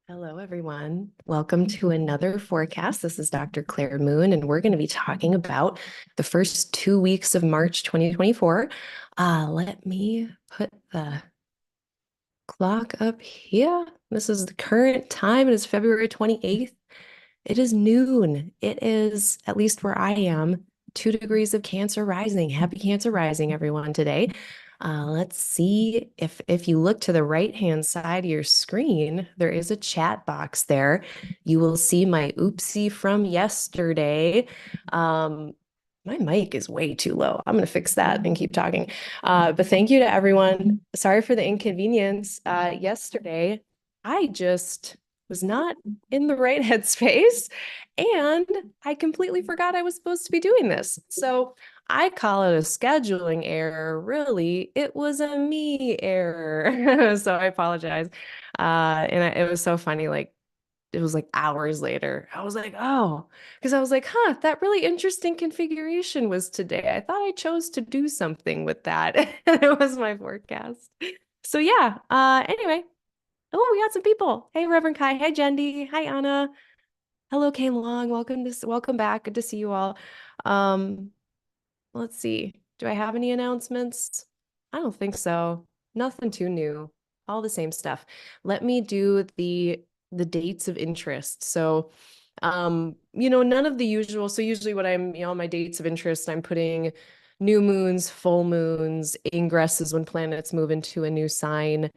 Hello, everyone. Welcome to another forecast. This is Dr. Claire Moon, and we're going to be talking about the first 2 weeks of March 2024. Let me put the clock up here. This is the current time. It is February 28th. It is noon. It is, at least where I am, 2 degrees of Cancer rising. Happy Cancer rising, everyone, today. Let's see if you look to the right-hand side of your screen, there is a chat box there. You will see my oopsie from yesterday. My mic is way too low. I'm going to fix that and keep talking. But thank you to everyone. Sorry for the inconvenience. Yesterday, I just was not in the right headspace, and I completely forgot I was supposed to be doing this. So I call it a scheduling error. Really, it was a me error. So I apologize. It was so funny. Like, it was like hours later. I was like, oh, because I was like, huh, that really interesting configuration was today. I thought I chose to do something with that. And it was my forecast. So yeah, anyway. Oh, we got some people. Hey, Reverend Kai. Hey, Jendi. Hi, Anna. Hello, Kane Long. Welcome back. Good to see you all. Um, let's see. Do I have any announcements? I don't think so. Nothing too new. All the same stuff. Let me do the dates of interest. So, none of the usual. So usually what my dates of interest, I'm putting new moons, full moons, ingresses when planets move into a new sign,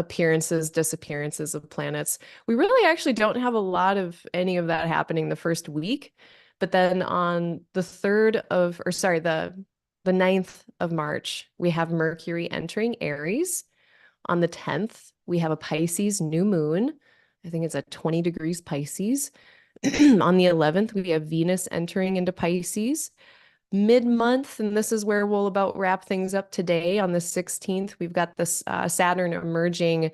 appearances, disappearances of planets. We really actually don't have a lot of any of that happening the first week. But then on the 3rd of, or sorry, the 9th of March, we have Mercury entering Aries. On the 10th, we have a Pisces new moon. I think it's at 20 degrees Pisces. On the 11th, we have Venus entering into Pisces. Mid-month, and this is where we'll about wrap things up today. On the 16th, we've got this Saturn emerging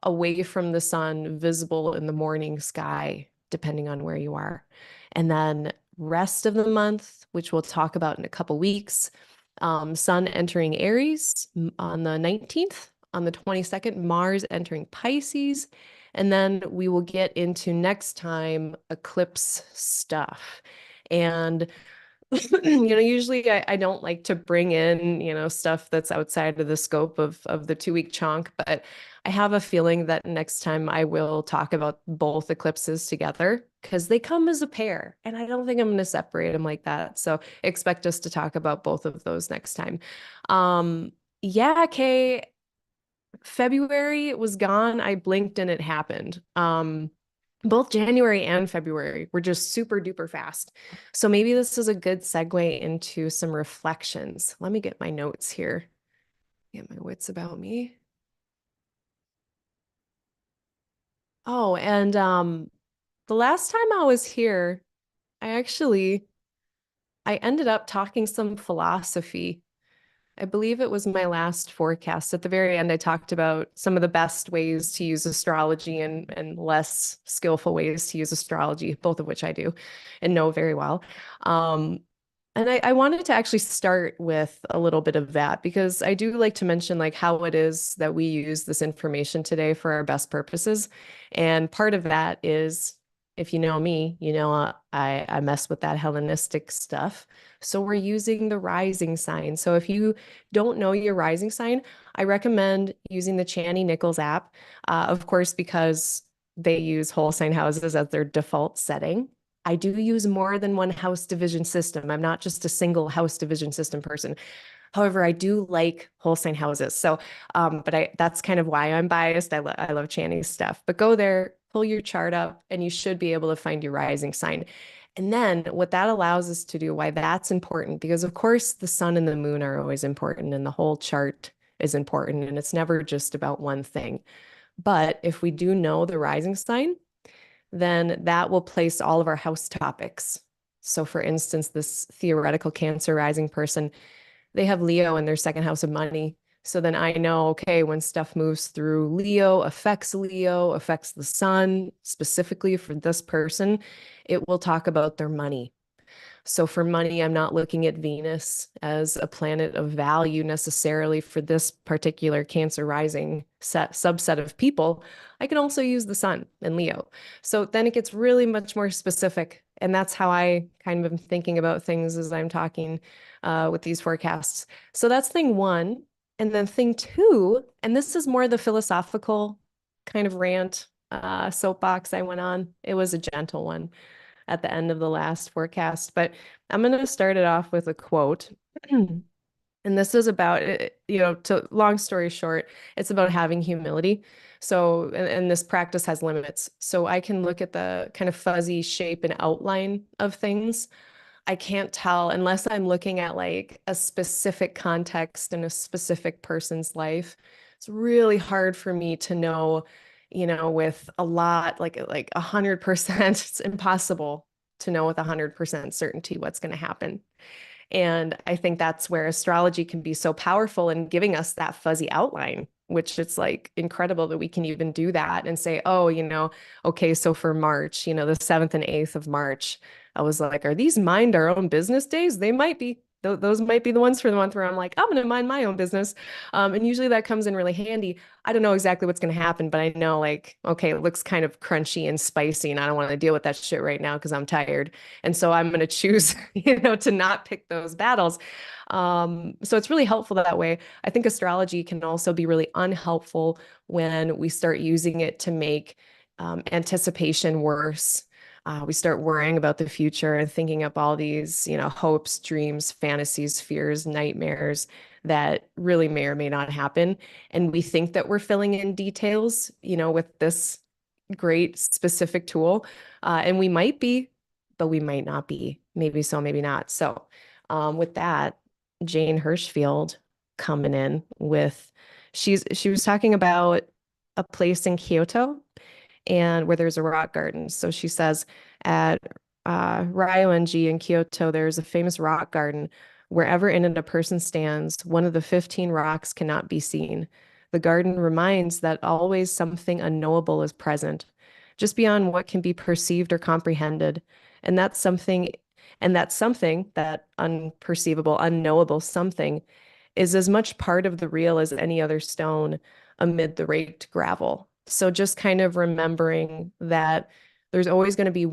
away from the sun, visible in the morning sky, depending on where you are. And then rest of the month, which we'll talk about in a couple weeks, sun entering Aries on the 19th. On the 22nd, Mars entering Pisces. And then we will get into next time eclipse stuff. And usually I don't like to bring in, stuff that's outside of the scope of the 2 week chunk, but I have a feeling that next time I will talk about both eclipses together because they come as a pair, and I don't think I'm going to separate them like that. So expect us to talk about both of those next time. Yeah, Kay, February was gone. I blinked and it happened. Both January and February were just super duper fast. So maybe this is a good segue into some reflections. Let me get my notes here. Get my wits about me. Oh, and the last time I was here, I ended up talking some philosophy. I believe it was my last forecast. At the very end, I talked about some of the best ways to use astrology and less skillful ways to use astrology, both of which I do and know very well. Um, and I wanted to actually start with a little bit of that because I do like to mention like how it is that we use this information today for our best purposes. And part of that is, if you know me, I mess with that Hellenistic stuff. So we're using the rising sign. So if you don't know your rising sign, I recommend using the Chani Nichols app, of course, because they use whole sign houses as their default setting. I do use more than one house division system. I'm not just a single house division system person. However, I do like whole sign houses. So, that's kind of why I'm biased. I love Chani's stuff. But go there, pull your chart up, and you should be able to find your rising sign. And then what that allows us to do, why that's important, because of course the sun and the moon are always important, and the whole chart is important, and it's never just about one thing. But if we do know the rising sign, then that will place all of our house topics. So for instance, this theoretical Cancer rising person, they have Leo in their second house of money. So then I know, okay, when stuff moves through Leo, affects the sun specifically for this person, it will talk about their money. So for money, I'm not looking at Venus as a planet of value necessarily for this particular Cancer rising subset of people. I can also use the sun in Leo. So then it gets really much more specific. And that's how I kind of am thinking about things as I'm talking with these forecasts. So that's thing one. And then thing two, and this is more the philosophical kind of rant soapbox I went on. It was a gentle one at the end of the last forecast, but I'm going to start it off with a quote. And this is about, to long story short, it's about having humility. So, and this practice has limits. So I can look at the kind of fuzzy shape and outline of things. I can't tell unless I'm looking at like a specific context in a specific person's life. It's really hard for me to know, with a lot, like 100%, it's impossible to know with 100% certainty what's going to happen. And I think that's where astrology can be so powerful in giving us that fuzzy outline, which it's like incredible that we can even do that and say, oh, okay, so for March, the 7th and 8th of March, I was like, are these mind our own business days? They might be. Those might be the ones for the month where I'm like, I'm going to mind my own business. And usually that comes in really handy. I don't know exactly what's going to happen, but I know like, okay, it looks kind of crunchy and spicy and I don't want to deal with that shit right now because I'm tired. And so I'm going to choose, to not pick those battles. So it's really helpful that way. I think astrology can also be really unhelpful when we start using it to make anticipation worse. We start worrying about the future and thinking up all these, hopes, dreams, fantasies, fears, nightmares that really may or may not happen. And we think that we're filling in details, with this great specific tool. And we might be, but we might not be. Maybe so, maybe not. So with that, Jane Hirschfield coming in with, she was talking about a place in Kyoto and where there's a rock garden. So she says at Ryoenji in Kyoto, there's a famous rock garden. Wherever in it a person stands, one of the 15 rocks cannot be seen. The garden reminds that always something unknowable is present, just beyond what can be perceived or comprehended. And that's something, that unperceivable, unknowable something, is as much part of the real as any other stone amid the raked gravel. So just kind of remembering that there's always going to be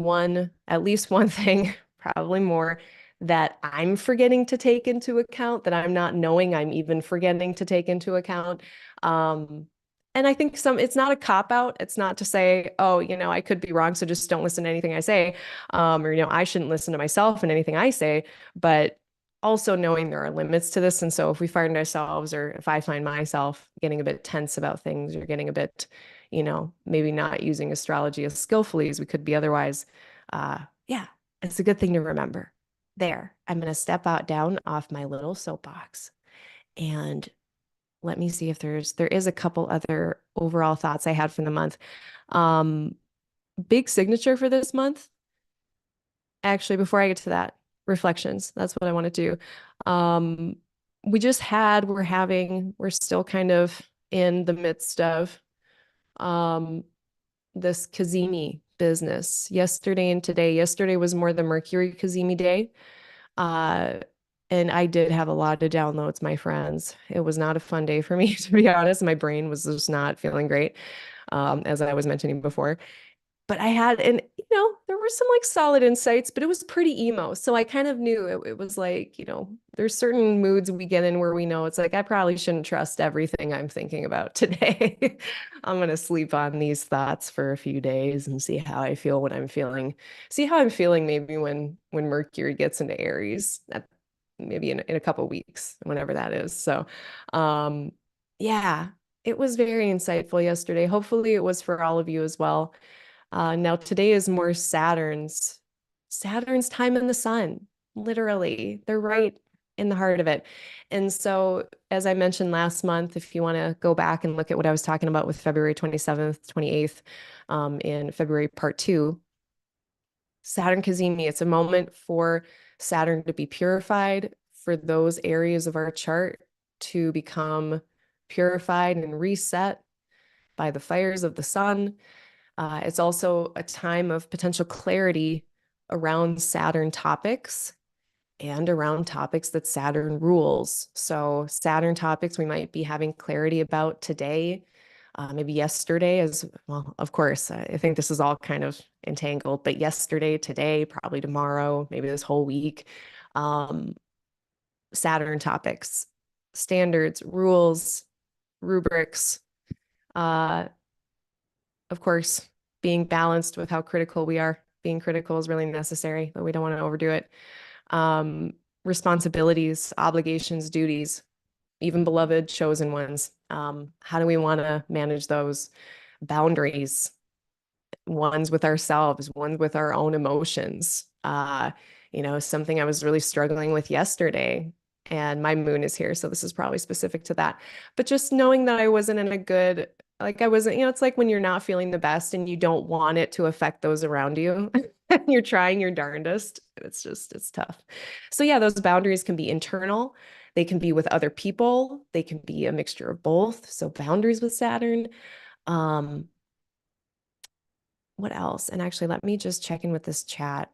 at least one thing, probably more, that I'm forgetting to take into account, that I'm not knowing I'm even forgetting to take into account. And I think it's not a cop out. It's not to say, oh, I could be wrong, so just don't listen to anything I say. Or, I shouldn't listen to myself and anything I say, but also knowing there are limits to this. And so if we find ourselves, or if I find myself getting a bit tense about things or getting a bit, maybe not using astrology as skillfully as we could be otherwise, yeah, it's a good thing to remember. There, I'm going to step out down off my little soapbox and let me see if there is a couple other overall thoughts I had from the month. Big signature for this month. Actually, before I get to that, reflections. That's what I want to do. We're still kind of in the midst of this Cazimi business yesterday and today. Yesterday was more the Mercury Cazimi day. And I did have a lot of downloads, my friends. It was not a fun day for me, to be honest. My brain was just not feeling great, as I was mentioning before. But there were some like solid insights, but it was pretty emo. So I kind of knew it was like, there's certain moods we get in where we know it's like, I probably shouldn't trust everything I'm thinking about today. I'm going to sleep on these thoughts for a few days and see how I feel see how I'm feeling maybe when Mercury gets into Aries, maybe in a couple weeks, whenever that is. So, yeah, it was very insightful yesterday. Hopefully it was for all of you as well. Now today is more Saturn's time in the sun, literally. They're right in the heart of it. And so, as I mentioned last month, if you want to go back and look at what I was talking about with February 27th, 28th, in February part 2, Saturn Cazimi, it's a moment for Saturn to be purified, for those areas of our chart to become purified and reset by the fires of the sun. It's also a time of potential clarity around Saturn topics and around topics that Saturn rules. So Saturn topics we might be having clarity about today, maybe yesterday as well. Of course, I think this is all kind of entangled, but yesterday, today, probably tomorrow, maybe this whole week. Saturn topics, standards, rules, rubrics, of course, being balanced with how critical we are. Being critical is really necessary, but we don't want to overdo it. Responsibilities, obligations, duties, even beloved chosen ones. How do we want to manage those? Boundaries, ones with ourselves, ones with our own emotions. Something I was really struggling with yesterday, and my moon is here, so this is probably specific to that. But just knowing that I wasn't in a good, like I wasn't, it's like when you're not feeling the best and you don't want it to affect those around you. You're trying your darndest. It's tough. So yeah, those boundaries can be internal. They can be with other people. They can be a mixture of both. So boundaries with Saturn. Um, what else? And actually, let me just check in with this chat.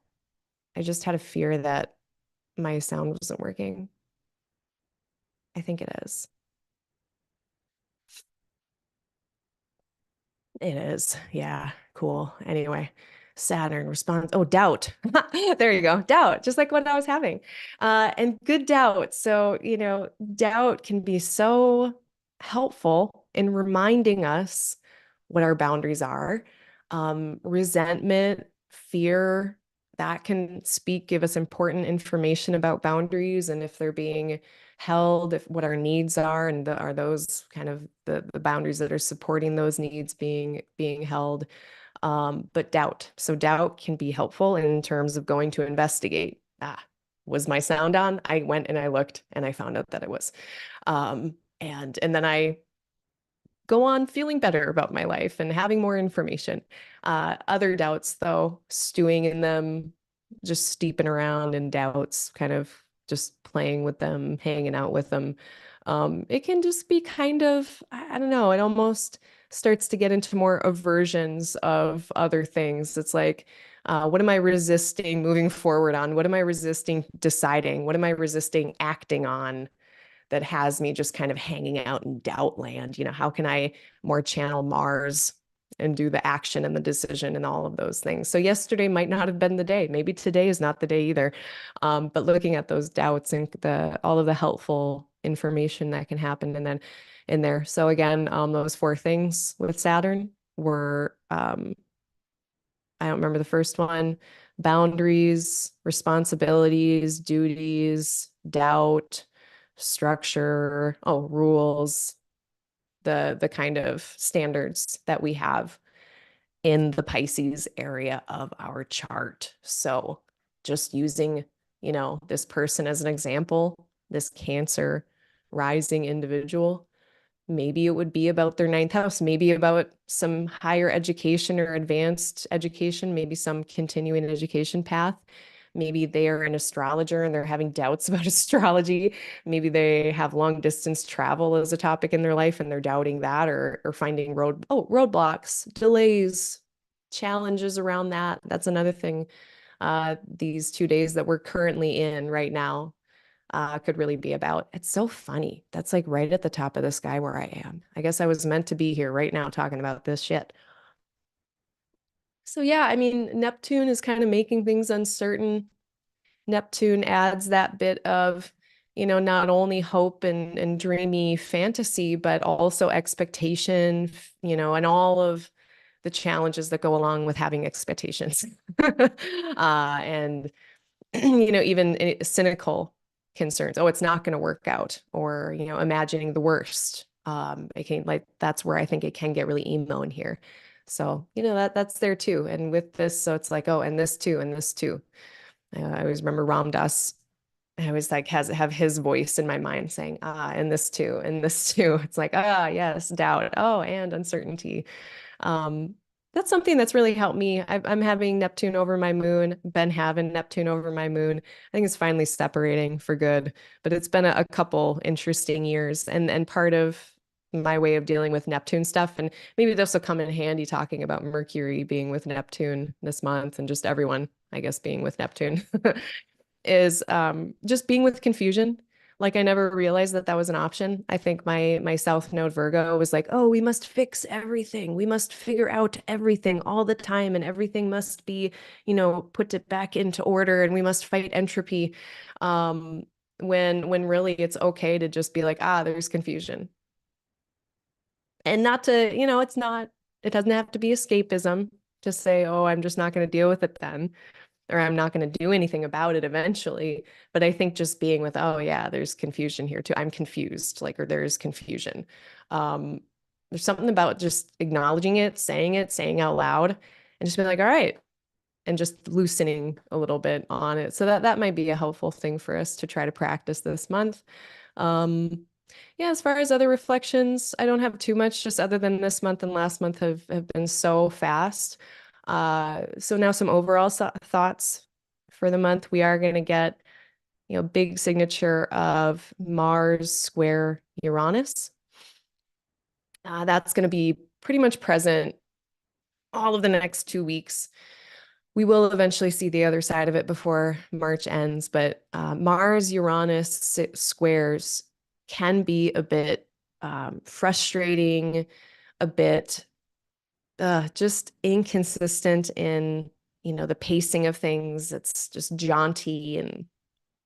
I just had a fear that my sound wasn't working. I think it is. It is. Yeah. Cool. Anyway, Saturn responds. Oh, doubt. There you go. Doubt, just like what I was having. And good doubt. So, doubt can be so helpful in reminding us what our boundaries are. Resentment, fear, that can give us important information about boundaries and if they're being held, if what our needs are, and are those kind of the boundaries that are supporting those needs being held. But doubt. So doubt can be helpful in terms of going to investigate. Was my sound on? I went and I looked and I found out that it was. And then I go on feeling better about my life and having more information. Other doubts, though, stewing in them, just steeping around in doubts, kind of just playing with them, hanging out with them. It can just be kind of, I don't know, it almost starts to get into more aversions of other things. It's like, what am I resisting moving forward on? What am I resisting deciding? What am I resisting acting on? That has me just kind of hanging out in doubt land. How can I more channel Mars and do the action and the decision and all of those things? So yesterday might not have been the day. Maybe today is not the day either. But looking at those doubts and all of the helpful information that can happen and then in there. So again, those four things with Saturn were, I don't remember the first one, boundaries, responsibilities, duties, doubt, structure, rules, the kind of standards that we have in the Pisces area of our chart. So just using, this person as an example, this Cancer rising individual, maybe it would be about their ninth house, maybe about some higher education or advanced education, maybe some continuing education path. Maybe they are an astrologer and they're having doubts about astrology. Maybe they have long distance travel as a topic in their life and they're doubting that or finding roadblocks, delays, challenges around that. That's another thing. These 2 days that we're currently in right now could really be about. It's so funny. That's like right at the top of the sky where I am. I guess I was meant to be here right now talking about this shit. So yeah, I mean, Neptune is kind of making things uncertain. Neptune adds that bit of, not only hope and dreamy fantasy, but also expectation, and all of the challenges that go along with having expectations. And even cynical concerns. Oh, it's not going to work out, or imagining the worst. It can that's where I think it can get really emo in here. So that's there too. And with this, so it's like, oh, and this too, and this too. I always remember Ram Dass. I always like have his voice in my mind saying, and this too, and this too. It's like, yes, doubt. Oh, and uncertainty. Um, that's something that's really helped me. I'm having Neptune over my moon, been having Neptune over my moon. I think it's finally separating for good, but it's been a couple interesting years. And part of my way of dealing with Neptune stuff, and maybe this will come in handy talking about Mercury being with Neptune this month and just everyone, I guess, being with Neptune, is just being with confusion. Like I never realized that that was an option. I think my South Node Virgo was like, "Oh, we must fix everything. We must figure out everything all the time, and everything must be, put it back into order, and we must fight entropy." When really it's okay to just be like, there's confusion. And not to, it doesn't have to be escapism. Just say, "Oh, I'm just not going to deal with it then." Or I'm not going to do anything about it eventually. But I think just being with, oh yeah, there's confusion here too. I'm confused, like, or there's confusion. Um, there's something about just acknowledging it, saying out loud, and just being like, all right, and just loosening a little bit on it. So that might be a helpful thing for us to try to practice this month. Um, yeah, as far as other reflections, I don't have too much, just other than this month and last month have been so fast. So now some overall thoughts for the month. We are going to get, big signature of Mars square Uranus. That's going to be pretty much present all of the next 2 weeks. We will eventually see the other side of it before March ends, but Mars-Uranus squares can be a bit frustrating, a bit just inconsistent in, the pacing of things. It's just jaunty and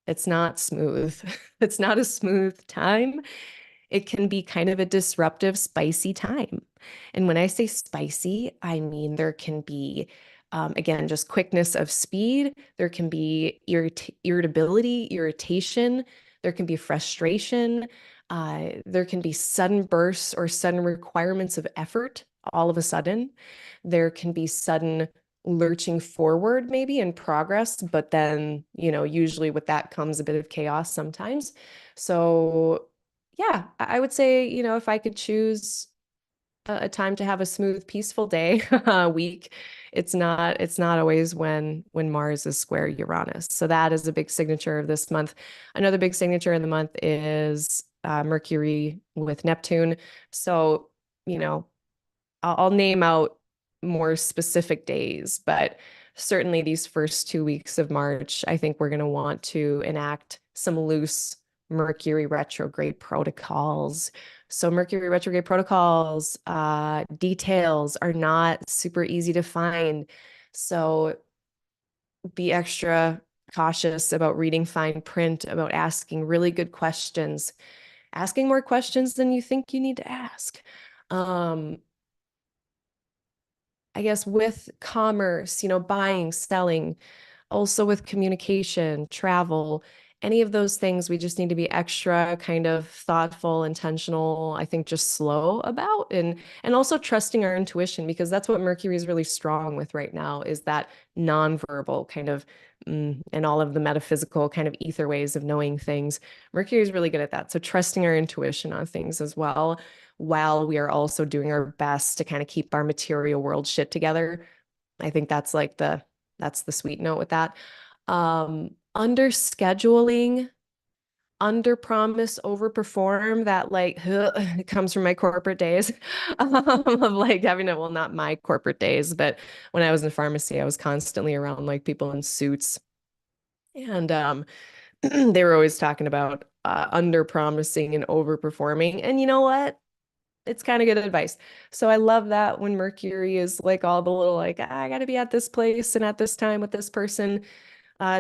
it's not smooth. It's not a smooth time. It can be kind of a disruptive, spicy time. And when I say spicy, I mean there can be, again, just quickness of speed. There can be irritability, irritation. There can be frustration. There can be sudden bursts or sudden requirements of effort all of a sudden. There can be sudden lurching forward, maybe in progress, but then, usually with that comes a bit of chaos sometimes. So, yeah, I would say, if I could choose a time to have a smooth, peaceful day, week, it's not always when Mars is square Uranus. So that is a big signature of this month. Another big signature in the month is Mercury with Neptune. So, I'll name out more specific days, but certainly these first 2 weeks of March, I think we're going to want to enact some loose Mercury retrograde protocols. So Mercury retrograde protocols, details are not super easy to find. So be extra cautious about reading fine print, about asking really good questions, asking more questions than you think you need to ask. I guess with commerce, buying, selling, also with communication, travel, any of those things, we just need to be extra kind of thoughtful, intentional, I think just slow about, and also trusting our intuition, because that's what Mercury is really strong with right now, is that nonverbal kind of and all of the metaphysical kind of ether ways of knowing things. Mercury is really good at that. So trusting our intuition on things as well, while we are also doing our best to kind of keep our material world shit together. I think that's the sweet note with that. Under scheduling, under promise, overperform, that like it comes from my corporate days of like having to, well, not my corporate days, but when I was in pharmacy, I was constantly around like people in suits. And they were always talking about under promising and overperforming. And you know what? It's kind of good advice. So I love that when Mercury is like all the little like, I got to be at this place and at this time with this person.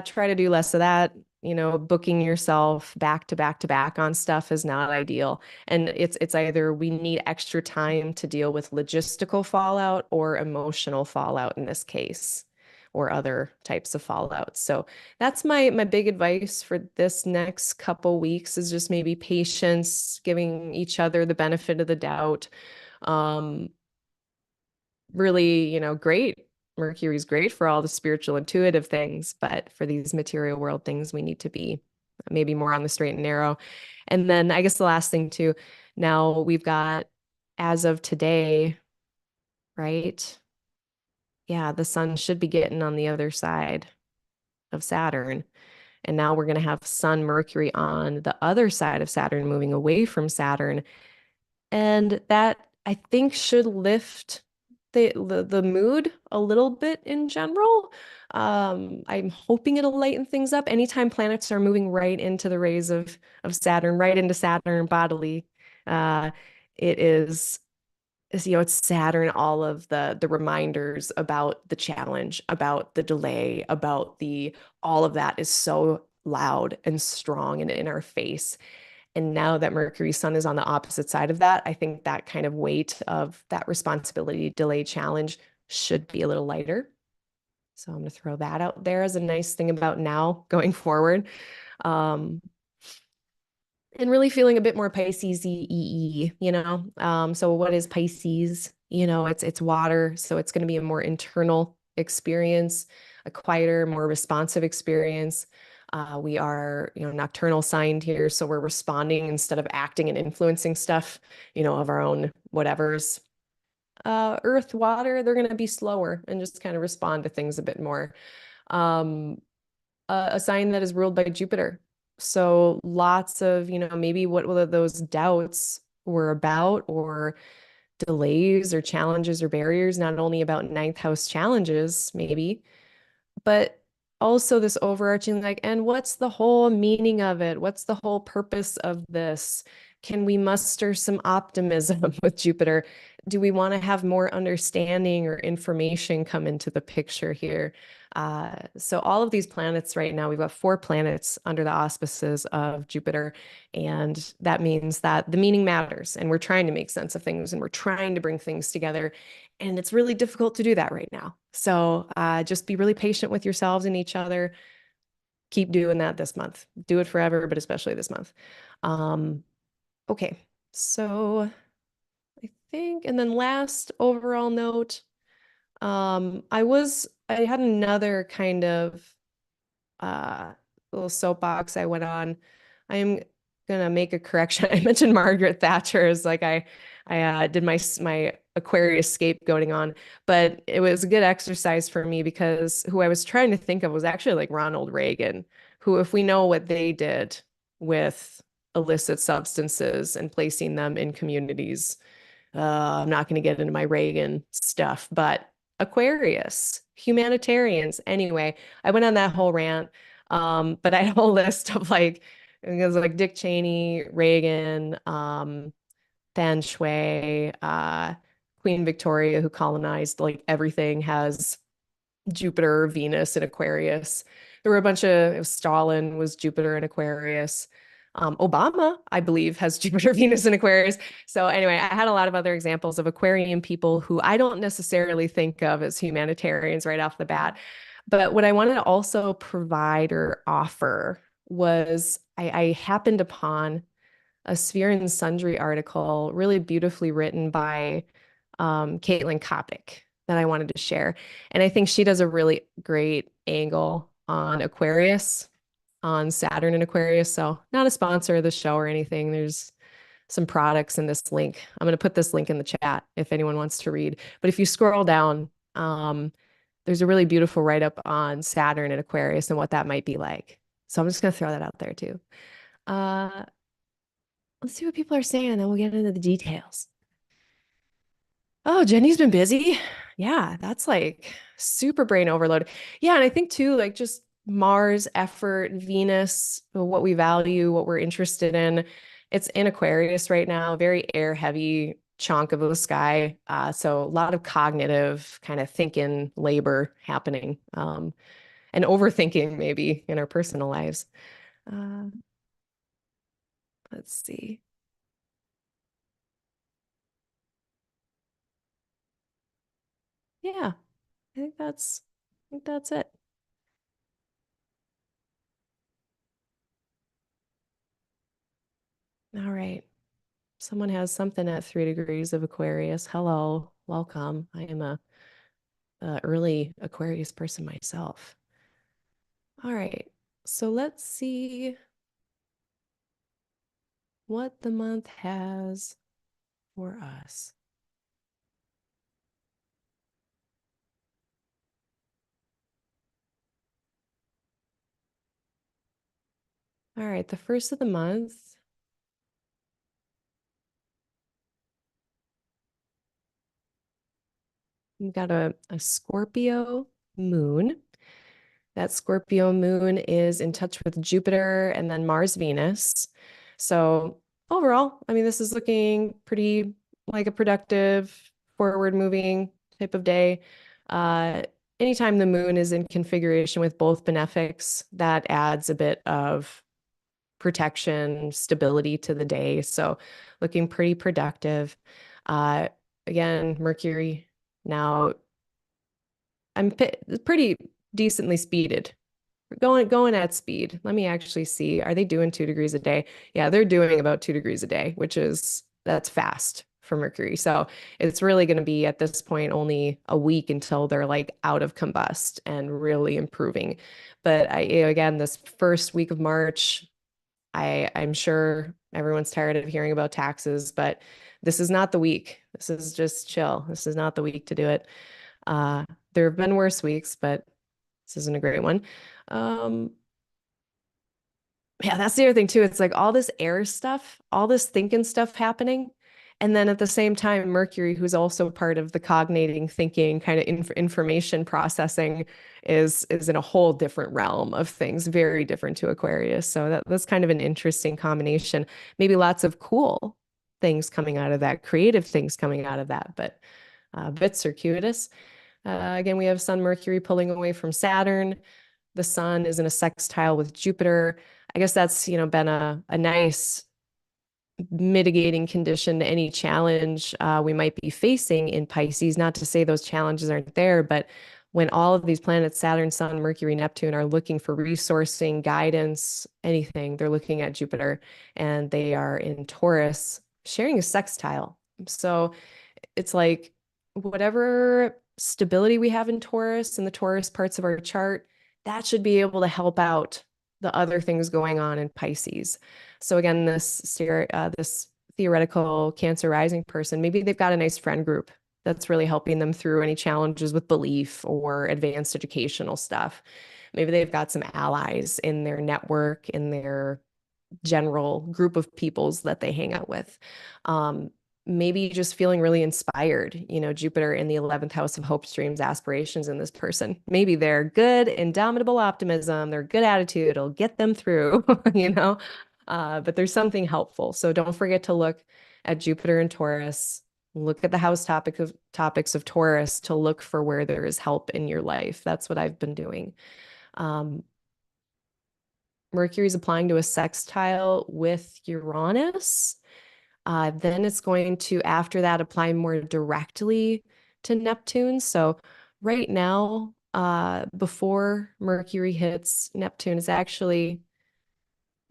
Try to do less of that. Booking yourself back to back to back on stuff is not ideal. And it's either we need extra time to deal with logistical fallout or emotional fallout in this case, or other types of fallout. So that's my big advice for this next couple weeks, is just maybe patience, giving each other the benefit of the doubt. Um, Really, great. Mercury's great for all the spiritual, intuitive things, but for these material world things, we need to be maybe more on the straight and narrow. And then I guess the last thing too, now we've got, as of today, right? Yeah, the sun should be getting on the other side of Saturn. And now we're going to have Sun Mercury on the other side of Saturn, moving away from Saturn. And that, I think, should lift the mood a little bit in general. I'm hoping it'll lighten things up. Anytime planets are moving right into the rays of Saturn, right into Saturn bodily, uh, it it's Saturn, all of the reminders about the challenge, about the delay, about the all of that is so loud and strong and in our face. And now that Mercury Sun is on the opposite side of that, I think that kind of weight of that responsibility, delay, challenge should be a little lighter. So I'm going to throw that out there as a nice thing about now going forward. Um, and really feeling a bit more Pisces-y, So what is Pisces? It's water, so it's going to be a more internal experience, a quieter, more responsive experience. We are, nocturnal signed here, so we're responding instead of acting and influencing stuff, of our own whatevers. Earth, water, they're going to be slower and just kind of respond to things a bit more. Um, a sign that is ruled by Jupiter. So lots of, maybe what those doubts were about, or delays or challenges or barriers, not only about ninth house challenges, maybe, but also this overarching like, and what's the whole meaning of it? What's the whole purpose of this? Can we muster some optimism with Jupiter? Do we want to have more understanding or information come into the picture here? So all of these planets right now, we've got 4 planets under the auspices of Jupiter, and that means that the meaning matters, and we're trying to make sense of things, and we're trying to bring things together. And it's really difficult to do that right now. So just be really patient with yourselves and each other. Keep doing that this month. Do it forever, but especially this month. Um, okay, so I think, and then last overall note, I had another kind of uh, little soapbox I went on. I'm gonna make a correction. I mentioned Margaret Thatcher as like I did my Aquarius scapegoating on, but it was a good exercise for me because who I was trying to think of was actually like Ronald Reagan, who, if we know what they did with illicit substances and placing them in communities, I'm not going to get into my Reagan stuff, but Aquarius, humanitarians. Anyway, I went on that whole rant. But I had a whole list of like, it was like Dick Cheney, Reagan, Than Shui, Queen Victoria, who colonized like everything, has Jupiter, Venus, and Aquarius. There were a bunch of Stalin was Jupiter and Aquarius. Obama, I believe, has Jupiter, Venus, and Aquarius. So anyway, I had a lot of other examples of Aquarian people who I don't necessarily think of as humanitarians right off the bat. But what I wanted to also provide or offer was I happened upon a Sphere and Sundry article, really beautifully written by Caitlin Kopic, that I wanted to share. And I think she does a really great angle on Aquarius, on Saturn and Aquarius. So, not a sponsor of the show or anything. There's some products in this link. I'm going to put this link in the chat if anyone wants to read. But if you scroll down, there's a really beautiful write up on Saturn and Aquarius and what that might be like. So, I'm just going to throw that out there too. Uh, let's see what people are saying, and then we'll get into the details. Oh, Jenny's been busy. Yeah, that's like super brain overload. Yeah, and I think too, like just Mars, effort, Venus, what we value, what we're interested in. It's in Aquarius right now, very air heavy chunk of the sky. So a lot of cognitive kind of thinking labor happening, and overthinking maybe in our personal lives. Uh, let's see. Yeah, I think that's it. All right. Someone has something at 3 degrees of Aquarius. Hello, welcome. I am a early Aquarius person myself. All right, so let's see what the month has for us. All right, the first of the month. We've got a Scorpio moon. That Scorpio moon is in touch with Jupiter and then Mars, Venus. So overall, I mean, this is looking pretty like a productive, forward moving type of day. Uh, Anytime the moon is in configuration with both benefics, that adds a bit of protection, stability to the day. So looking pretty productive. Uh, Again, Mercury now I'm pretty decently speeded. Going at speed. Let me actually see. Are they doing 2 degrees a day? Yeah, they're doing about 2 degrees a day, that's fast for Mercury. So it's really going to be at this point only a week until they're like out of combust and really improving. But again, this first week of March, I'm sure everyone's tired of hearing about taxes, but this is not the week. This is just chill. This is not the week to do it. Uh, there have been worse weeks, but this isn't a great one. Um, yeah, that's the other thing too. It's like all this air stuff, all this thinking stuff happening. And then at the same time, Mercury, who's also part of the cognating, thinking, kind of information processing, is in a whole different realm of things, very different to Aquarius. So that's kind of an interesting combination. Maybe lots of cool things coming out of that, creative things coming out of that, but a bit circuitous. Again, we have Sun Mercury pulling away from Saturn. The Sun is in a sextile with Jupiter. I guess that's, been a nice mitigating condition to any challenge we might be facing in Pisces. Not to say those challenges aren't there, but when all of these planets, Saturn, Sun, Mercury, Neptune, are looking for resourcing, guidance, anything, they're looking at Jupiter, and they are in Taurus sharing a sextile. So it's like whatever stability we have in Taurus and the Taurus parts of our chart, that should be able to help out the other things going on in Pisces. So again, this theoretical Cancer rising person, maybe they've got a nice friend group that's really helping them through any challenges with belief or advanced educational stuff. Maybe they've got some allies in their network, in their general group of peoples that they hang out with. Maybe just feeling really inspired, Jupiter in the 11th house of hopes, dreams, aspirations in this person. Maybe they're good, indomitable optimism, their good attitude, it'll get them through, but there's something helpful. So don't forget to look at Jupiter and Taurus. Look at the topics of Taurus to look for where there is help in your life. That's what I've been doing. Mercury's applying to a sextile with Uranus. Then it's going to, after that, apply more directly to Neptune. So right now, before Mercury hits Neptune, it's actually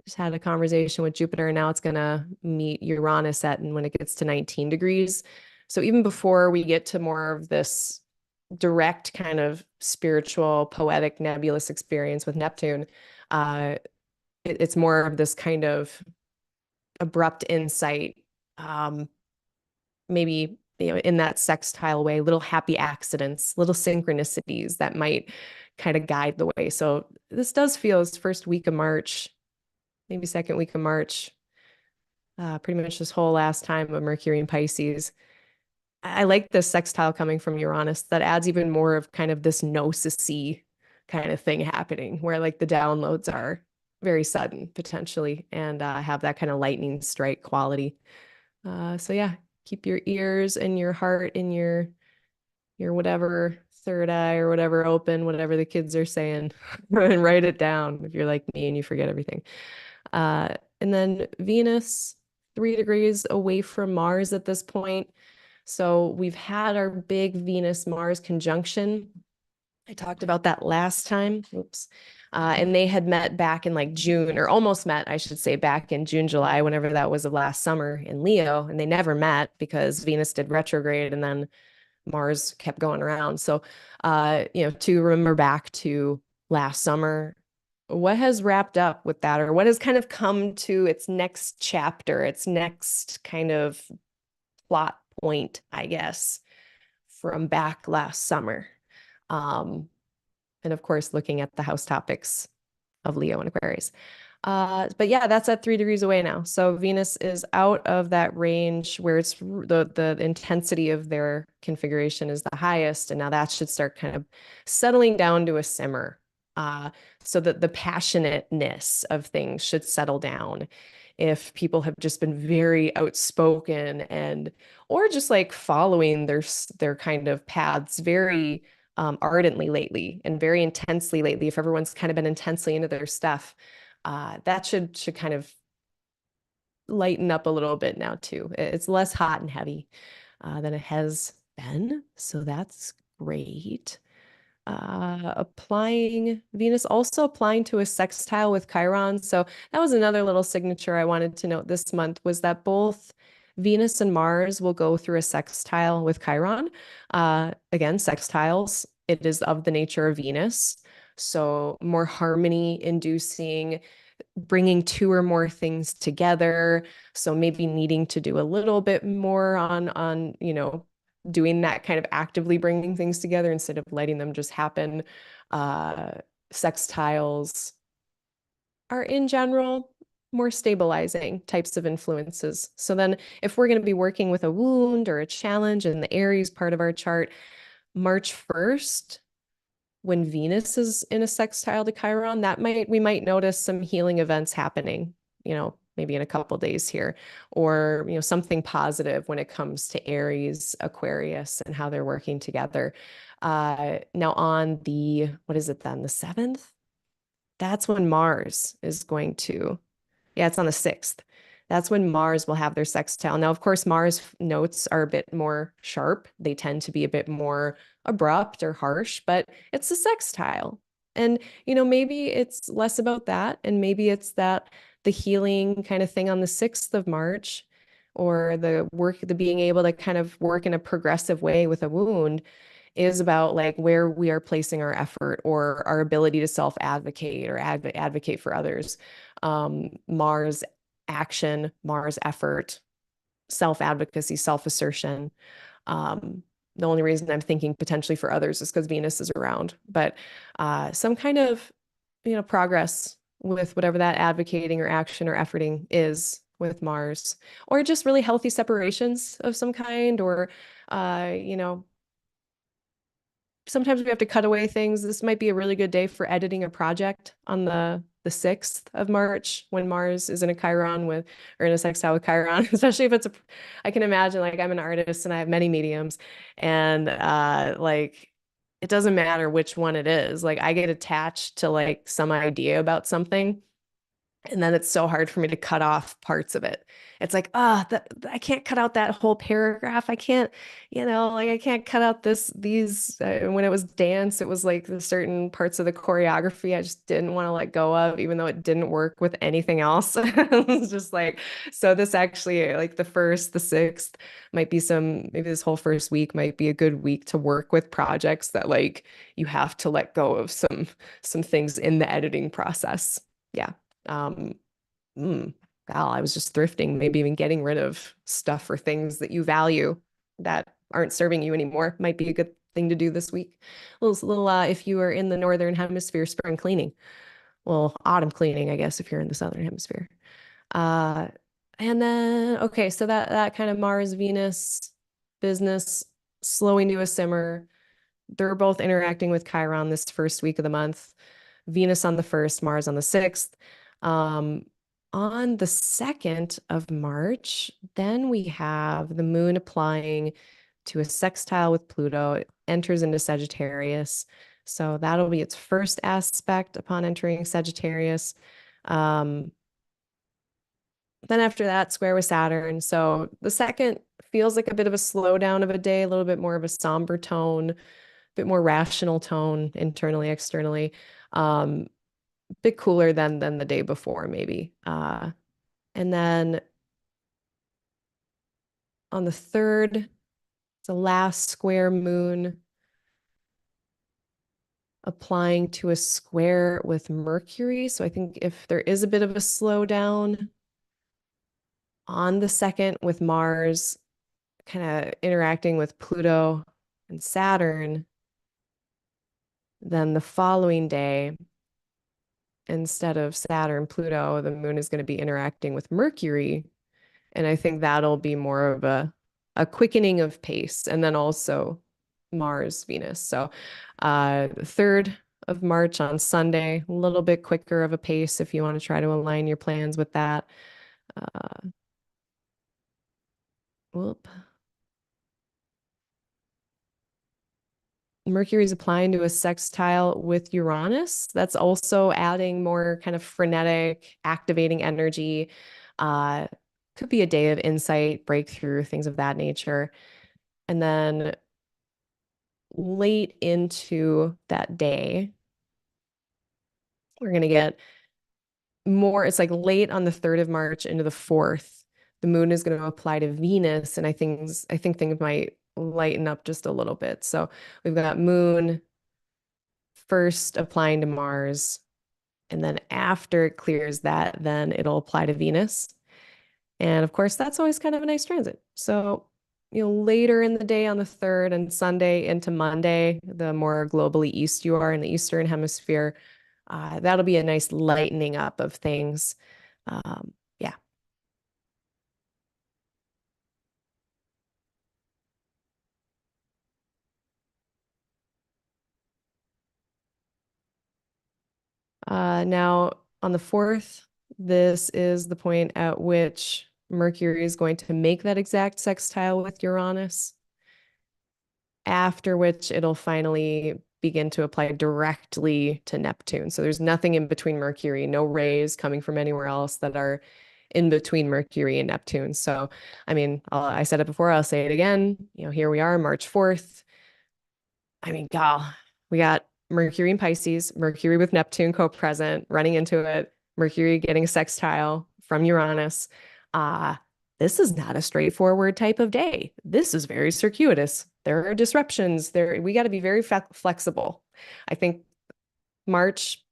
just had a conversation with Jupiter, and now it's going to meet Uranus and when it gets to 19 degrees. So even before we get to more of this direct kind of spiritual, poetic, nebulous experience with Neptune, it's more of this kind of abrupt insight, maybe in that sextile way, little happy accidents, little synchronicities that might kind of guide the way. So this does feel as first week of March, maybe second week of March, pretty much this whole last time of Mercury in Pisces. I like this sextile coming from Uranus that adds even more of kind of this gnosis-y kind of thing happening, where like the downloads are very sudden potentially and have that kind of lightning strike quality. So yeah, keep your ears and your heart and your whatever third eye or whatever open, whatever the kids are saying, and write it down if you're like me and you forget everything. And then Venus, 3 degrees away from Mars at this point. So we've had our big Venus-Mars conjunction. I talked about that last time. Oops. And they had met back in like June, or almost met, I should say, back in June, July, whenever that was of last summer in Leo. And they never met because Venus did retrograde and then Mars kept going around. So, to remember back to last summer, what has wrapped up with that, or what has kind of come to its next chapter, its next kind of plot point, I guess, from back last summer. And of course, looking at the house topics of Leo and Aquarius. But yeah, that's at 3 degrees away now. So Venus is out of that range where the intensity of their configuration is the highest, and now that should start kind of settling down to a simmer. Uh, so that the passionateness of things should settle down. If people have just been very outspoken and or just like following their kind of paths very ardently lately and very intensely lately, if everyone's kind of been intensely into their stuff, that should kind of lighten up a little bit now too. It's less hot and heavy than it has been, so that's great. Applying Venus also applying to a sextile with Chiron. So that was another little signature I wanted to note this month was that both Venus and Mars will go through a sextile with Chiron. Again, sextiles, it is of the nature of Venus. So more harmony inducing, bringing two or more things together. So maybe needing to do a little bit more on, doing that kind of actively bringing things together instead of letting them just happen. Uh, Sextiles are in general more stabilizing types of influences. So then if we're going to be working with a wound or a challenge in the Aries part of our chart, March 1st, when Venus is in a sextile to Chiron, we might notice some healing events happening, maybe in a couple days here, or something positive when it comes to Aries, Aquarius, and how they're working together. Now on what is it then, the 7th? That's when Mars is going to, yeah, it's on the 6th. That's when Mars will have their sextile. Now, of course, Mars notes are a bit more sharp. They tend to be a bit more abrupt or harsh, but it's a sextile. And, maybe it's less about that. And maybe it's that the healing kind of thing on the 6th of March, or the being able to kind of work in a progressive way with a wound is about like where we are placing our effort or our ability to self-advocate or advocate for others. Mars action, Mars effort, self-advocacy, self-assertion. The only reason I'm thinking potentially for others is because Venus is around, but some kind of, progress with whatever that advocating or action or efforting is with Mars, or just really healthy separations of some kind, or, sometimes we have to cut away things. This might be a really good day for editing a project on the 6th of March when Mars is in a Chiron or in a sextile with Chiron, especially if I can imagine like I'm an artist and I have many mediums and like it doesn't matter which one it is. Like I get attached to like some idea about something. And then it's so hard for me to cut off parts of it. It's like, I can't cut out that whole paragraph. I can't, like I can't cut out these. When it was dance, it was like the certain parts of the choreography I just didn't want to let go of, even though it didn't work with anything else. It's just like, so this actually, like the 1st, the 6th maybe this whole first week might be a good week to work with projects that like you have to let go of some things in the editing process. Yeah. Um, I was just thrifting, maybe even getting rid of stuff or things that you value that aren't serving you anymore might be a good thing to do this week. If you are in the northern hemisphere, spring cleaning. Well, autumn cleaning, I guess, if you're in the southern hemisphere. Uh, and then, okay, so that kind of Mars, Venus business slowing to a simmer. They're both interacting with Chiron this first week of the month. Venus on the 1st, Mars on the 6th. Um, on the 2nd of March, then we have the moon applying to a sextile with Pluto. It enters into Sagittarius. So that'll be its first aspect upon entering Sagittarius. Um, then after that, square with Saturn. So the 2nd feels like a bit of a slowdown of a day, a little bit more of a somber tone, a bit more rational tone internally, externally. Bit cooler than the day before, maybe. And then on the 3rd, it's a last square moon applying to a square with Mercury. So I think if there is a bit of a slowdown on the 2nd with Mars kind of interacting with Pluto and Saturn, then the following day instead of Saturn, Pluto, the moon is going to be interacting with Mercury. And I think that'll be more of a quickening of pace. And then also Mars, Venus. So 3rd of March on Sunday, a little bit quicker of a pace if you want to try to align your plans with that. Whoop. Mercury's applying to a sextile with Uranus. That's also adding more kind of frenetic, activating energy. Uh, could be a day of insight, breakthrough, things of that nature. And then late into that day, we're going to get more, it's like late on the 3rd of March into the 4th. The moon is going to apply to Venus, and I think things might lighten up just a little bit. So we've got moon first applying to Mars, and then after it clears that, then it'll apply to Venus. And of course, that's always kind of a nice transit. So, later in the day on the 3rd and Sunday into Monday, the more globally east you are in the Eastern Hemisphere, that'll be a nice lightening up of things. Yeah. Now, on the 4th, this is the point at which Mercury is going to make that exact sextile with Uranus, after which it'll finally begin to apply directly to Neptune. So there's nothing in between Mercury, no rays coming from anywhere else that are in between Mercury and Neptune. So, I mean, I said it before, I'll say it again. Here we are, March 4th. I mean, gal, we got Mercury in Pisces, Mercury with Neptune co-present, running into it, Mercury getting a sextile from Uranus. This is not a straightforward type of day. This is very circuitous. There are disruptions there. We got to be very flexible. I think March,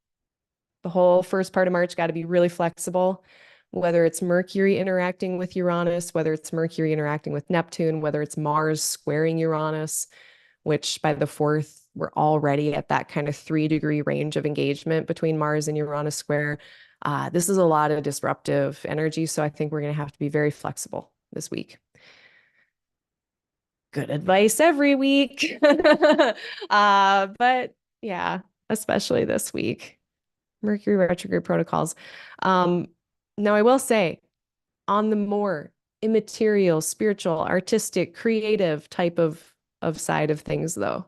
the whole first part of March, got to be really flexible, whether it's Mercury interacting with Uranus, whether it's Mercury interacting with Neptune, whether it's Mars squaring Uranus, which by the 4th, we're already at that kind of 3-degree range of engagement between Mars and Uranus square. This is a lot of disruptive energy, so I think we're going to have to be very flexible this week. Good advice every week. But yeah, especially this week. Mercury retrograde protocols. Now, I will say, on the more immaterial, spiritual, artistic, creative type of side of things, though,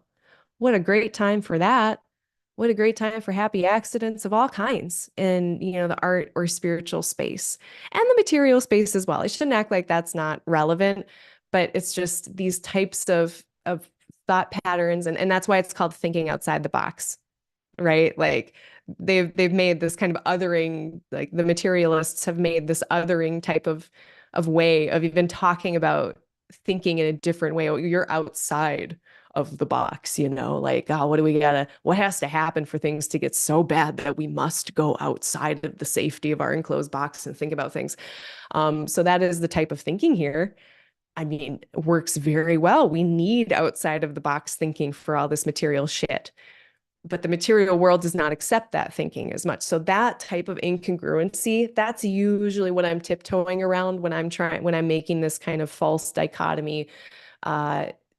what a great time for that. What a great time for happy accidents of all kinds in, the art or spiritual space and the material space as well. I shouldn't act like that's not relevant, but it's just these types of thought patterns. And that's why it's called thinking outside the box, right? Like they've made this kind of othering, like the materialists have made this othering type of way of even talking about thinking in a different way. Oh, you're outside of the box, like, oh, what has to happen for things to get so bad that we must go outside of the safety of our enclosed box and think about things. So that is the type of thinking here. I mean, works very well. We need outside of the box thinking for all this material shit. But the material world does not accept that thinking as much. So that type of incongruency, that's usually what I'm tiptoeing around when I'm making this kind of false dichotomy,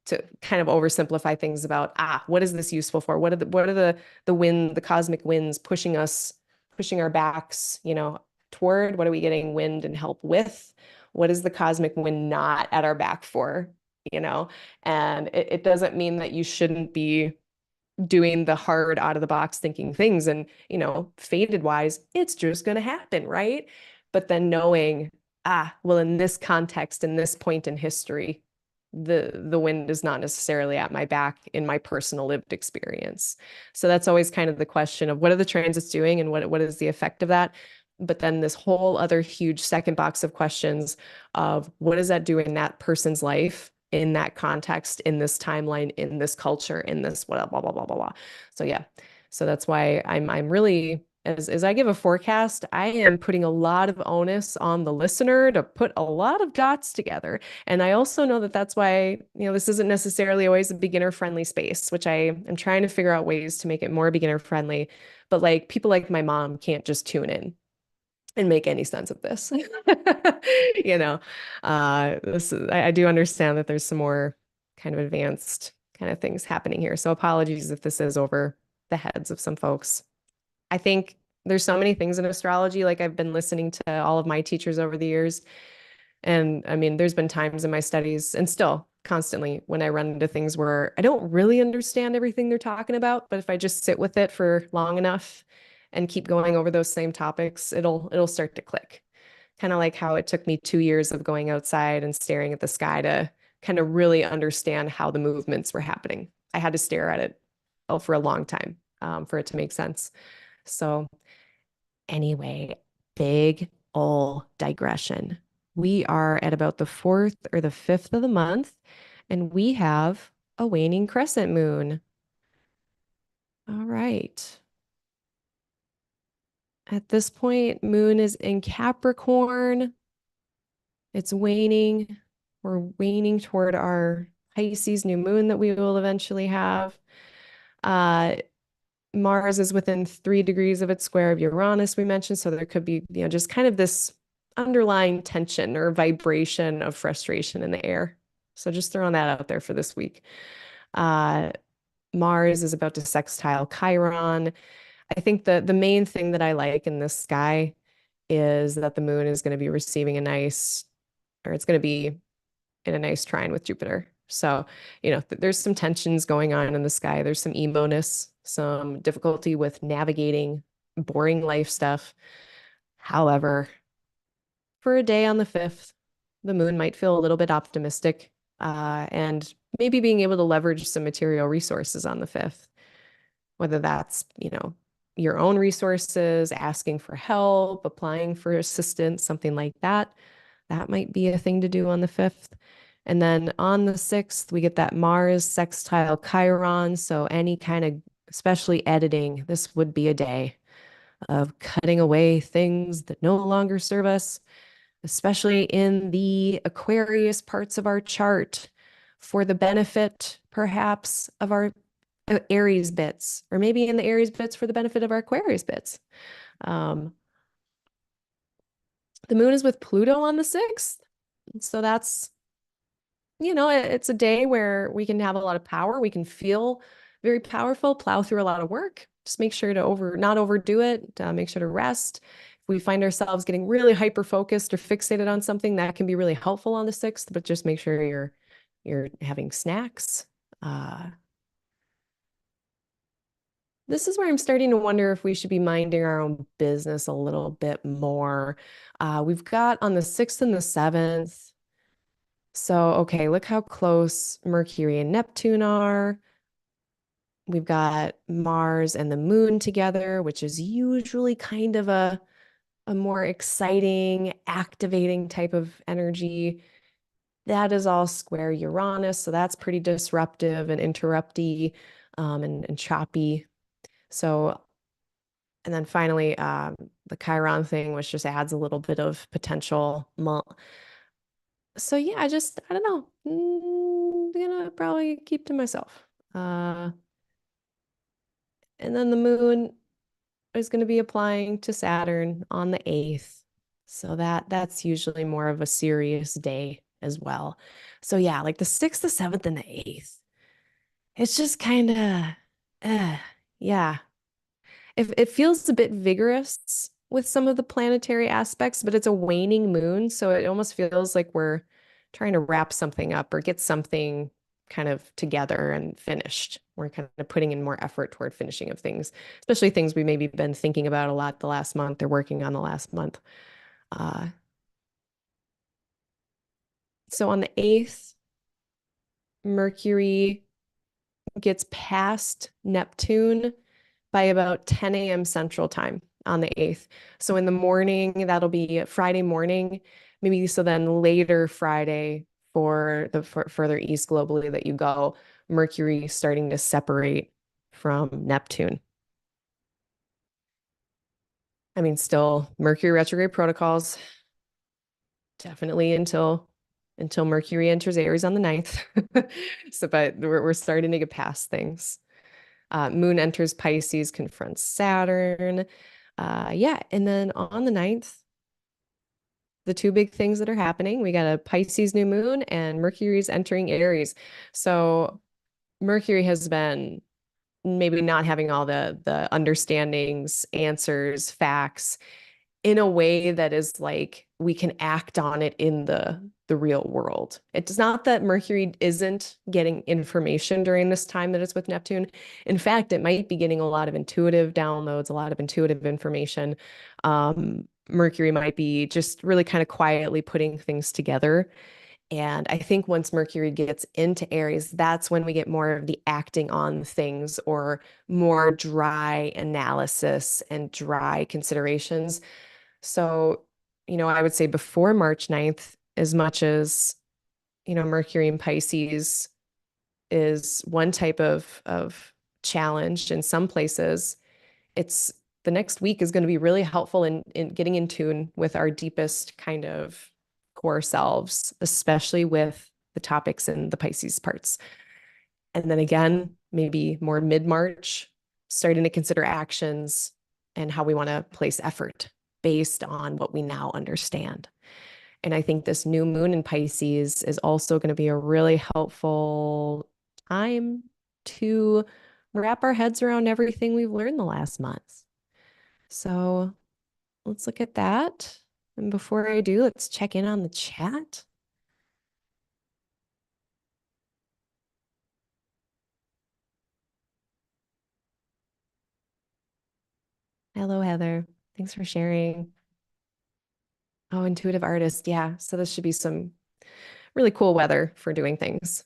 to kind of oversimplify things about, what is this useful for? What are the cosmic winds pushing our backs, toward? What are we getting wind and help with? What is the cosmic wind not at our back for? And it doesn't mean that you shouldn't be doing the hard out of the box thinking things and, fated wise, it's just going to happen, right? But then knowing, well, in this context, in this point in history, the wind is not necessarily at my back in my personal lived experience. So that's always kind of the question of what are the transits doing and what is the effect of that? But then this whole other huge second box of questions of what does that do in that person's life, in that context, in this timeline, in this culture, in this blah, blah, blah, blah, blah, blah. So yeah, so that's why I'm really as I give a forecast, I am putting a lot of onus on the listener to put a lot of dots together. And I also know that that's why, this isn't necessarily always a beginner-friendly space, which I am trying to figure out ways to make it more beginner-friendly. But like people like my mom can't just tune in and make any sense of this. You know, I do understand that there's some more kind of advanced kind of things happening here. So apologies if this is over the heads of some folks. I think there's so many things in astrology. Like I've been listening to all of my teachers over the years. And I mean, there's been times in my studies and still constantly when I run into things where I don't really understand everything they're talking about, but if I just sit with it for long enough and keep going over those same topics, it'll start to click. Kind of like how it took me 2 years of going outside and staring at the sky to kind of really understand how the movements were happening. I had to stare at it for a long time for it to make sense. So anyway, big ol' digression. We are at about the 4th or the 5th of the month, and we have a waning crescent moon. All right. At this point, moon is in Capricorn. It's waning. We're waning toward our Pisces new moon that we will eventually have. Uh, Mars is within 3 degrees of its square of Uranus, we mentioned. So there could be, just kind of this underlying tension or vibration of frustration in the air. So just throwing that out there for this week. Uh, Mars is about to sextile Chiron. I think the main thing that I like in this sky is that the moon is going to be receiving it's going to be in a nice trine with Jupiter. So, there's some tensions going on in the sky. There's some emo-ness, some difficulty with navigating boring life stuff. However, for a day on the 5th, the moon might feel a little bit optimistic, and maybe being able to leverage some material resources on the 5th, whether that's, your own resources, asking for help, applying for assistance, something like that. That might be a thing to do on the 5th. And then on the 6th, we get that Mars sextile Chiron. So any kind of, especially editing, this would be a day of cutting away things that no longer serve us, especially in the Aquarius parts of our chart for the benefit, perhaps, of our Aries bits, or maybe in the Aries bits for the benefit of our Aquarius bits. The moon is with Pluto on the 6th. So that's, it's a day where we can have a lot of power. We can feel very powerful, plow through a lot of work. Just make sure to not overdo it. Make sure to rest. If we find ourselves getting really hyper focused or fixated on something, that can be really helpful on the 6th, but just make sure you're having snacks. This is where I'm starting to wonder if we should be minding our own business a little bit more. We've got on the 6th and the 7th. So, okay, look how close Mercury and Neptune are. We've got Mars and the moon together, which is usually kind of a more exciting, activating type of energy. That is all square Uranus, so that's pretty disruptive and interrupty, and choppy. So, and then finally, the Chiron thing, which just adds a little bit of potential. So yeah, I don't know. Gonna probably keep to myself. And then the moon is going to be applying to Saturn on the 8th. So that's usually more of a serious day as well. So yeah, like the 6th, the 7th, and the 8th. It's just kind of, yeah. If it feels a bit vigorous with some of the planetary aspects, but it's a waning moon, so it almost feels like we're trying to wrap something up or get something kind of together and finished. We're kind of putting in more effort toward finishing of things, especially things we maybe been thinking about a lot the last month or working on the last month. Uh, so on the 8th, Mercury gets past Neptune by about 10 a.m. Central Time on the 8th. So in the morning, that'll be Friday morning, maybe so then later Friday for the further east globally that you go, Mercury starting to separate from Neptune. I mean, still Mercury retrograde protocols, definitely until Mercury enters Aries on the 9th. So, but we're starting to get past things. Moon enters Pisces, confronts Saturn. Yeah, and then on the 9th, the two big things that are happening, we got a Pisces new moon and Mercury's entering Aries. So Mercury has been maybe not having all the understandings, answers, facts in a way that is like we can act on it in the real world. It's not that Mercury isn't getting information during this time that it's with Neptune. In fact, it might be getting a lot of intuitive downloads, a lot of intuitive information. Mercury might be just really kind of quietly putting things together. And I think once Mercury gets into Aries, that's when we get more of the acting on things or more dry analysis and dry considerations. So, I would say before March 9th, as much as, Mercury in Pisces is one type of challenge in some places, it's the next week is going to be really helpful in getting in tune with our deepest kind of core selves, especially with the topics in the Pisces parts. And then again, maybe more mid-March, starting to consider actions and how we want to place effort based on what we now understand. And I think this new moon in Pisces is also going to be a really helpful time to wrap our heads around everything we've learned the last month. So let's look at that. And before I do, let's check in on the chat. Hello, Heather. Thanks for sharing. Oh, intuitive artist. Yeah. So this should be some really cool weather for doing things.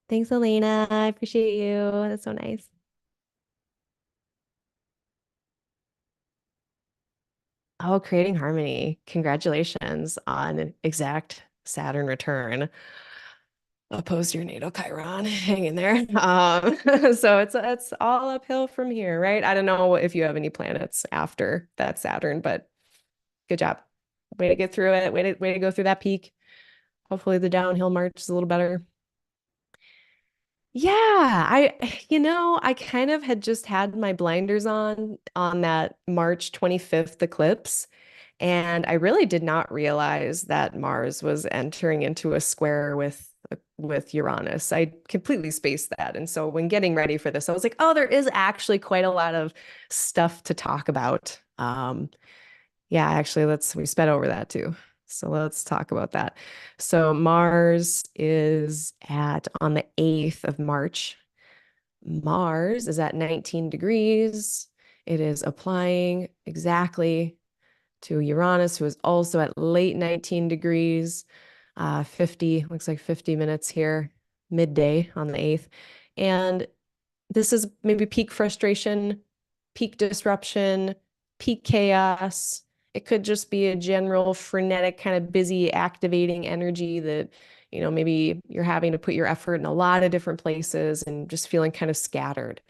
Thanks, Elena. I appreciate you. That's so nice. Oh, creating harmony. Congratulations on exact Saturn return. Opposed to your natal Chiron. Hang in there. So it's all uphill from here, right? I don't know if you have any planets after that Saturn, but good job. Way to get through it. Way to go through that peak. Hopefully the downhill march is a little better. Yeah, I kind of had just had my blinders on that March 25th eclipse, and I really did not realize that Mars was entering into a square with Uranus. I completely spaced that. And so when getting ready for this, I was like, oh, there is actually quite a lot of stuff to talk about. Yeah, actually, we sped over that too. So let's talk about that. So Mars is on the 8th of March. Mars is at 19 degrees. It is applying exactly to Uranus, who is also at late 19 degrees, looks like 50 minutes here, midday on the 8th. And this is maybe peak frustration, peak disruption, peak chaos. It could just be a general frenetic, kind of busy, activating energy that, maybe you're having to put your effort in a lot of different places and just feeling kind of scattered.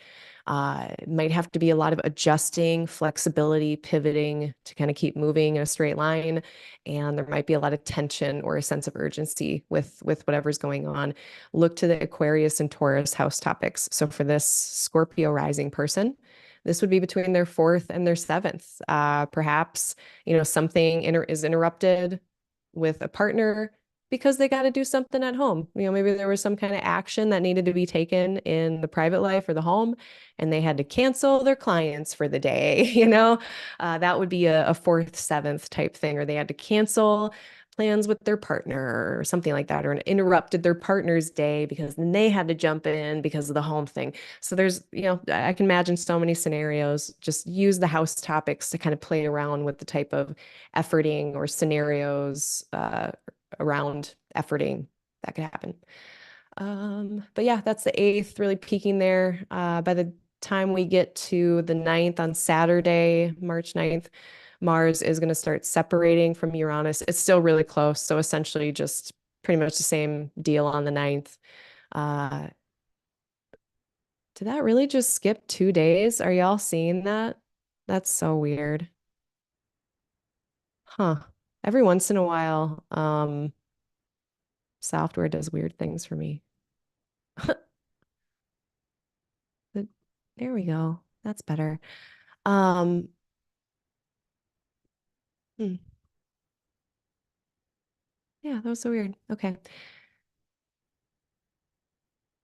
It might have to be a lot of adjusting, flexibility, pivoting to kind of keep moving in a straight line. And there might be a lot of tension or a sense of urgency with whatever's going on. Look to the Aquarius and Taurus house topics. So for this Scorpio rising person, this would be between their 4th and their 7th. Perhaps, something is interrupted with a partner because they got to do something at home. Maybe there was some kind of action that needed to be taken in the private life or the home, and they had to cancel their clients for the day. That would be a 4th, 7th type thing, or they had to cancel plans with their partner or something like that, or interrupted their partner's day because then they had to jump in because of the home thing. So there's, I can imagine so many scenarios. Just use the house topics to kind of play around with the type of efforting or scenarios around efforting that could happen. But yeah, that's the 8th, really peaking there. By the time we get to the 9th on Saturday, March 9th, Mars is going to start separating from Uranus. It's still really close. So essentially just pretty much the same deal on the 9th. Did that really just skip 2 days? Are y'all seeing that? That's so weird. Huh. Every once in a while, software does weird things for me. But there we go. That's better. Um, hmm. Yeah, that was so weird. Okay.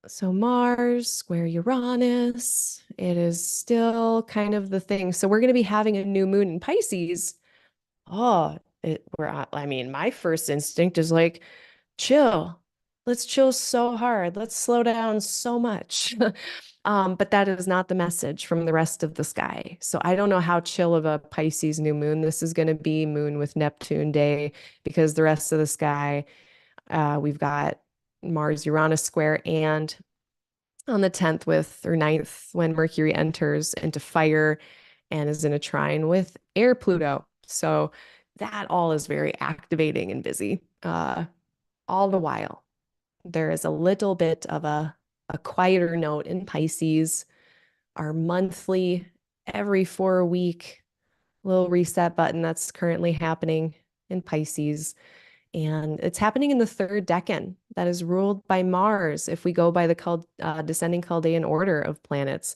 So Mars, square Uranus, it is still kind of the thing. So we're going to be having a new moon in Pisces. Oh, I mean, my first instinct is like, chill. Let's chill so hard. Let's slow down so much. But that is not the message from the rest of the sky. So I don't know how chill of a Pisces new moon this is going to be, moon with Neptune day, because the rest of the sky, we've got Mars Uranus square, and on the 10th with or 9th when Mercury enters into fire and is in a trine with air Pluto. So that all is very activating and busy. All the while, there is a little bit of a quieter note in Pisces, our monthly, every 4 week little reset button that's currently happening in Pisces. And it's happening in the third decan that is ruled by Mars if we go by the descending Chaldean order of planets.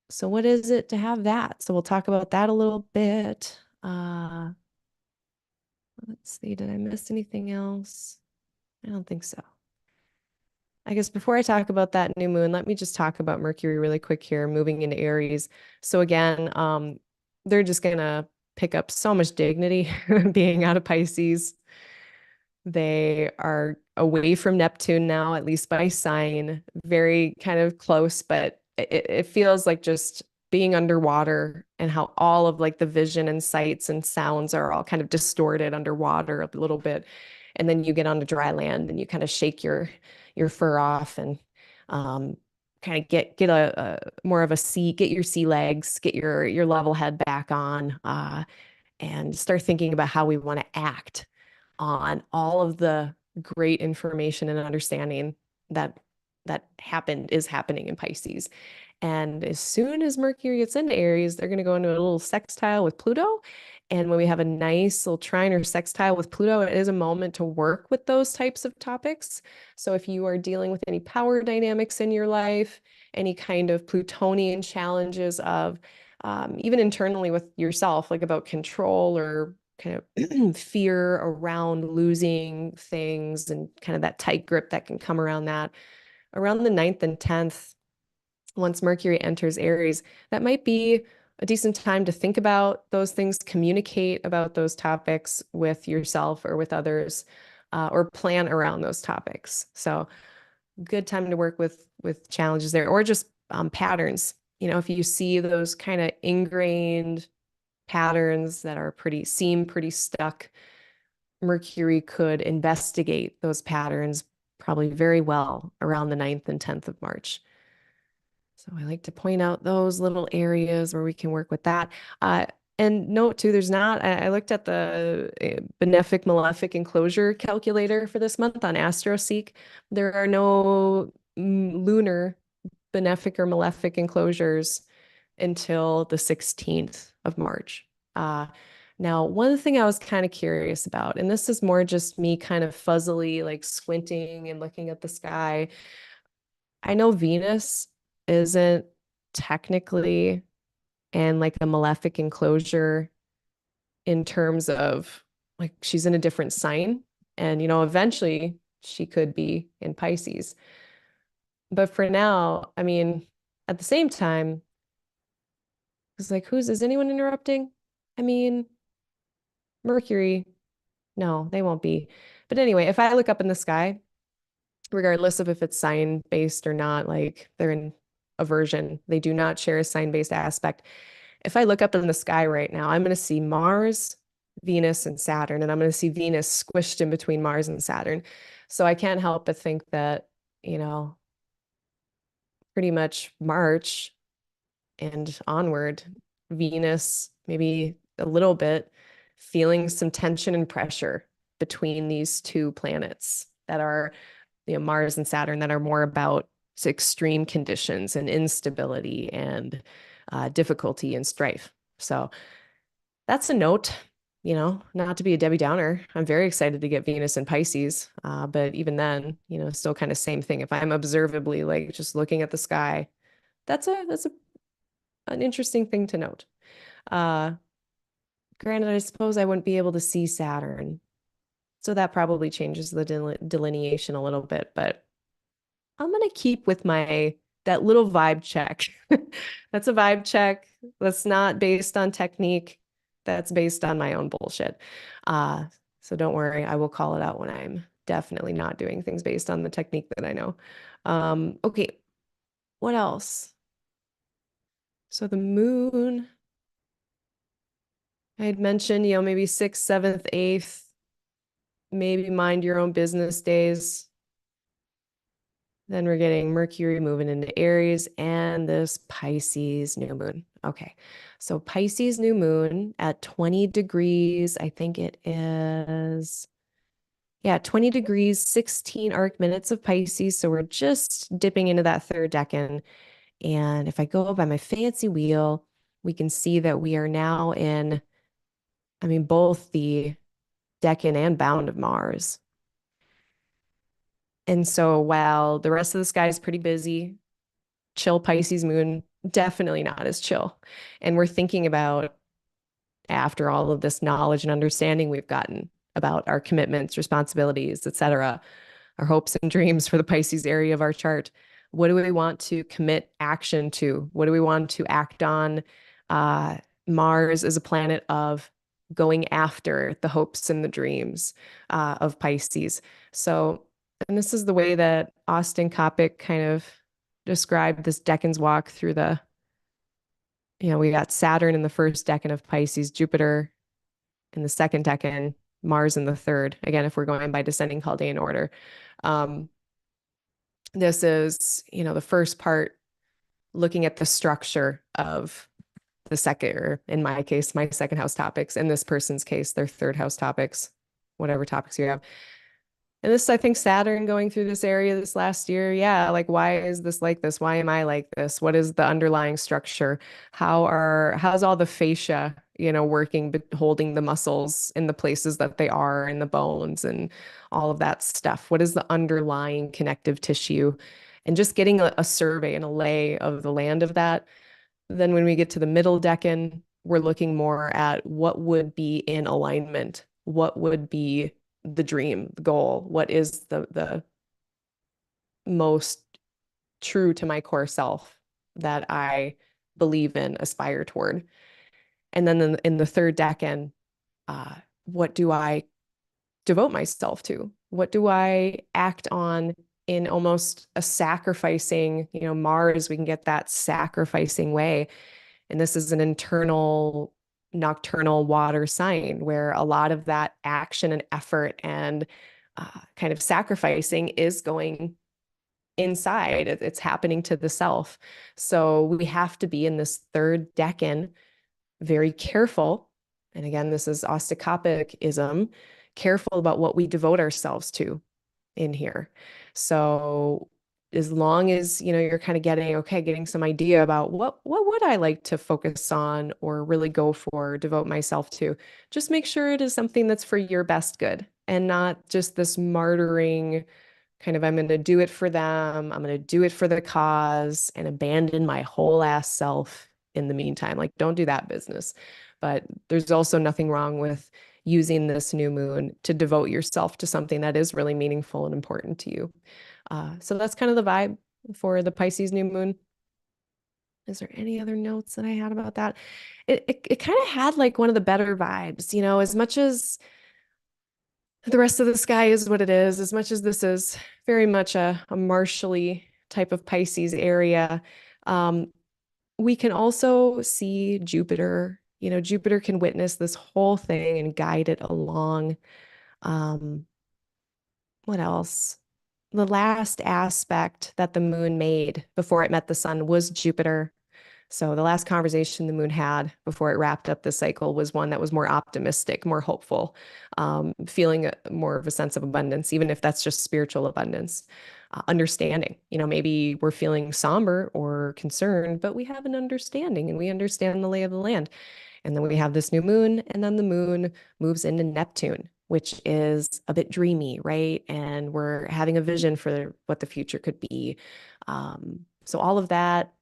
So, what is it to have that? So, we'll talk about that a little bit. Let's see, did I miss anything else? I don't think so. I guess before I talk about that new moon, let me just talk about Mercury really quick here, moving into Aries. So again, they're just gonna pick up so much dignity being out of Pisces. They are away from Neptune now, at least by sign, very kind of close, but it feels like just being underwater and how all of like the vision and sights and sounds are all kind of distorted underwater a little bit. And then you get onto dry land and you kind of shake your fur off and kind of get a more of a get your sea legs, get your level head back on, and start thinking about how we want to act on all of the great information and understanding that is happening in Pisces. And as soon as Mercury gets into Aries, they're going to go into a little sextile with Pluto. And when we have a nice little trine or sextile with Pluto, it is a moment to work with those types of topics. So if you are dealing with any power dynamics in your life, any kind of Plutonian challenges of even internally with yourself, like about control or kind of fear around losing things and kind of that tight grip that can come around that, around the 9th and 10th, once Mercury enters Aries, that might be a decent time to think about those things, communicate about those topics with yourself or with others, or plan around those topics. So good time to work with challenges there, or just patterns. You know, if you see those kind of ingrained patterns that are seem pretty stuck, Mercury could investigate those patterns probably very well around the 9th and 10th of March. So I like to point out those little areas where we can work with that. And note too, I looked at the benefic malefic enclosure calculator for this month on AstroSeek. There are no lunar benefic or malefic enclosures until the 16th of March. Now, one thing I was kind of curious about, and this is more just me kind of fuzzily like squinting and looking at the sky. I know Venus isn't technically and like a malefic enclosure in terms of like she's in a different sign. And, eventually she could be in Pisces. But for now, I mean, at the same time, it's like, is anyone interrupting? I mean, Mercury, no, they won't be. But anyway, if I look up in the sky, regardless of if it's sign based or not, like they're in aversion, they do not share a sign based aspect. If I look up in the sky right now, I'm going to see Mars, Venus, and Saturn, and I'm going to see Venus squished in between Mars and Saturn. So I can't help but think that, pretty much March and onward, Venus, maybe a little bit, feeling some tension and pressure between these two planets that are, Mars and Saturn, that are more about extreme conditions and instability and difficulty and strife. So that's a note, not to be a Debbie Downer. I'm very excited to get Venus in Pisces. But even then, still kind of same thing. If I'm observably like just looking at the sky, that's an interesting thing to note. Granted, I suppose I wouldn't be able to see Saturn. So that probably changes the delineation a little bit, but I'm gonna keep with that little vibe check. That's a vibe check. That's not based on technique. That's based on my own bullshit. Uh, so don't worry, I will call it out when I'm definitely not doing things based on the technique that I know. Okay, what else? So the moon, I had mentioned, maybe 6th, 7th, 8th, maybe mind your own business days. Then we're getting Mercury moving into Aries and this Pisces new moon. Okay, so Pisces new moon at 20 degrees, I think it is, yeah, 20 degrees, 16 arc minutes of Pisces. So we're just dipping into that third decan. And if I go by my fancy wheel, we can see that we are now in, I mean, both the decan and bound of Mars. And so while the rest of the sky is pretty busy, chill Pisces moon, definitely not as chill. And we're thinking about, after all of this knowledge and understanding we've gotten about our commitments, responsibilities, etc., our hopes and dreams for the Pisces area of our chart. What do we want to commit action to? What do we want to act on? Mars is a planet of going after the hopes and the dreams of Pisces. So, and this is the way that Austin Coppock kind of described this Decan's walk through we got Saturn in the first decan of Pisces, Jupiter in the second decan, Mars in the third. Again, if we're going by descending Chaldean order. This is, the first part looking at the structure of the second, or in my case, my second house topics. In this person's case, their third house topics, whatever topics you have. And this, I think, Saturn going through this area this last year. Yeah, like, why is this like this? Why am I like this? What is the underlying structure? How's all the fascia, working, but holding the muscles in the places that they are, in the bones and all of that stuff? What is the underlying connective tissue? And just getting a survey and a lay of the land of that. Then when we get to the middle decan, we're looking more at what would be in alignment, what would be the dream, the goal, what is the most true to my core self that I believe in, aspire toward. And then in the third decan, what do I devote myself to? What do I act on in almost a sacrificing, Mars, we can get that sacrificing way. And this is an internal nocturnal water sign where a lot of that action and effort and kind of sacrificing is going inside. It's happening to the self. So we have to be in this third decan very careful. And again, this is osteocopicism, careful about what we devote ourselves to in here. So as long as, you're kind of getting some idea about what would I like to focus on or really go for, devote myself to, just make sure it is something that's for your best good and not just this martyring kind of, I'm going to do it for them, I'm going to do it for the cause and abandon my whole ass self in the meantime. Like, don't do that business. But there's also nothing wrong with using this new moon to devote yourself to something that is really meaningful and important to you. So that's kind of the vibe for the Pisces new moon. Is there any other notes that I had about that? It kind of had like one of the better vibes, as much as the rest of the sky is what it is, as much as this is very much a martially type of Pisces area. We can also see Jupiter. Jupiter can witness this whole thing and guide it along. What else? The last aspect that the moon made before it met the sun was Jupiter. So the last conversation the moon had before it wrapped up the cycle was one that was more optimistic, more hopeful, feeling more of a sense of abundance, even if that's just spiritual abundance. Understanding, maybe we're feeling somber or concerned, but we have an understanding and we understand the lay of the land. And then we have this new moon, and then the moon moves into Neptune, which is a bit dreamy, right? And we're having a vision for what the future could be. So all of that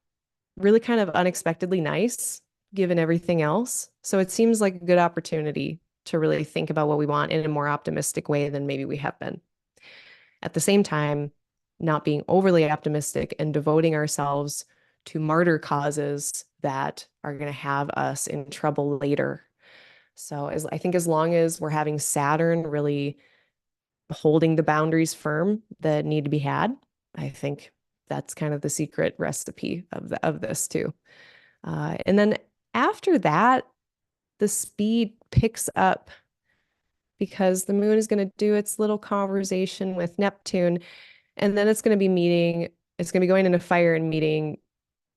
really kind of unexpectedly nice given everything else. So it seems like a good opportunity to really think about what we want in a more optimistic way than maybe we have been. At the same time, not being overly optimistic and devoting ourselves to martyr causes that are going to have us in trouble later. So I think as long as we're having Saturn really holding the boundaries firm that need to be had, I think that's kind of the secret recipe of this too. And then after that, the speed picks up because the moon is going to do its little conversation with Neptune, and then it's going to be going into fire and meeting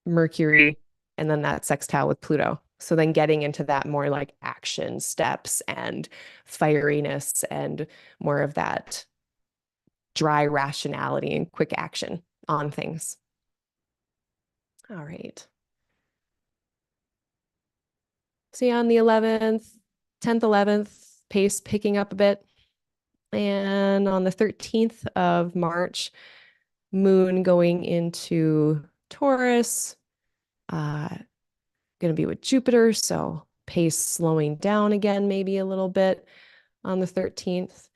Mercury, and then that sextile with Pluto. So then getting into that more like action steps and fieriness and more of that dry rationality and quick action on things. All right. So yeah, on the 11th, 10th, 11th, pace picking up a bit. And on the 13th of March, moon going into Taurus, going to be with Jupiter. So pace slowing down again, maybe a little bit on the 13th.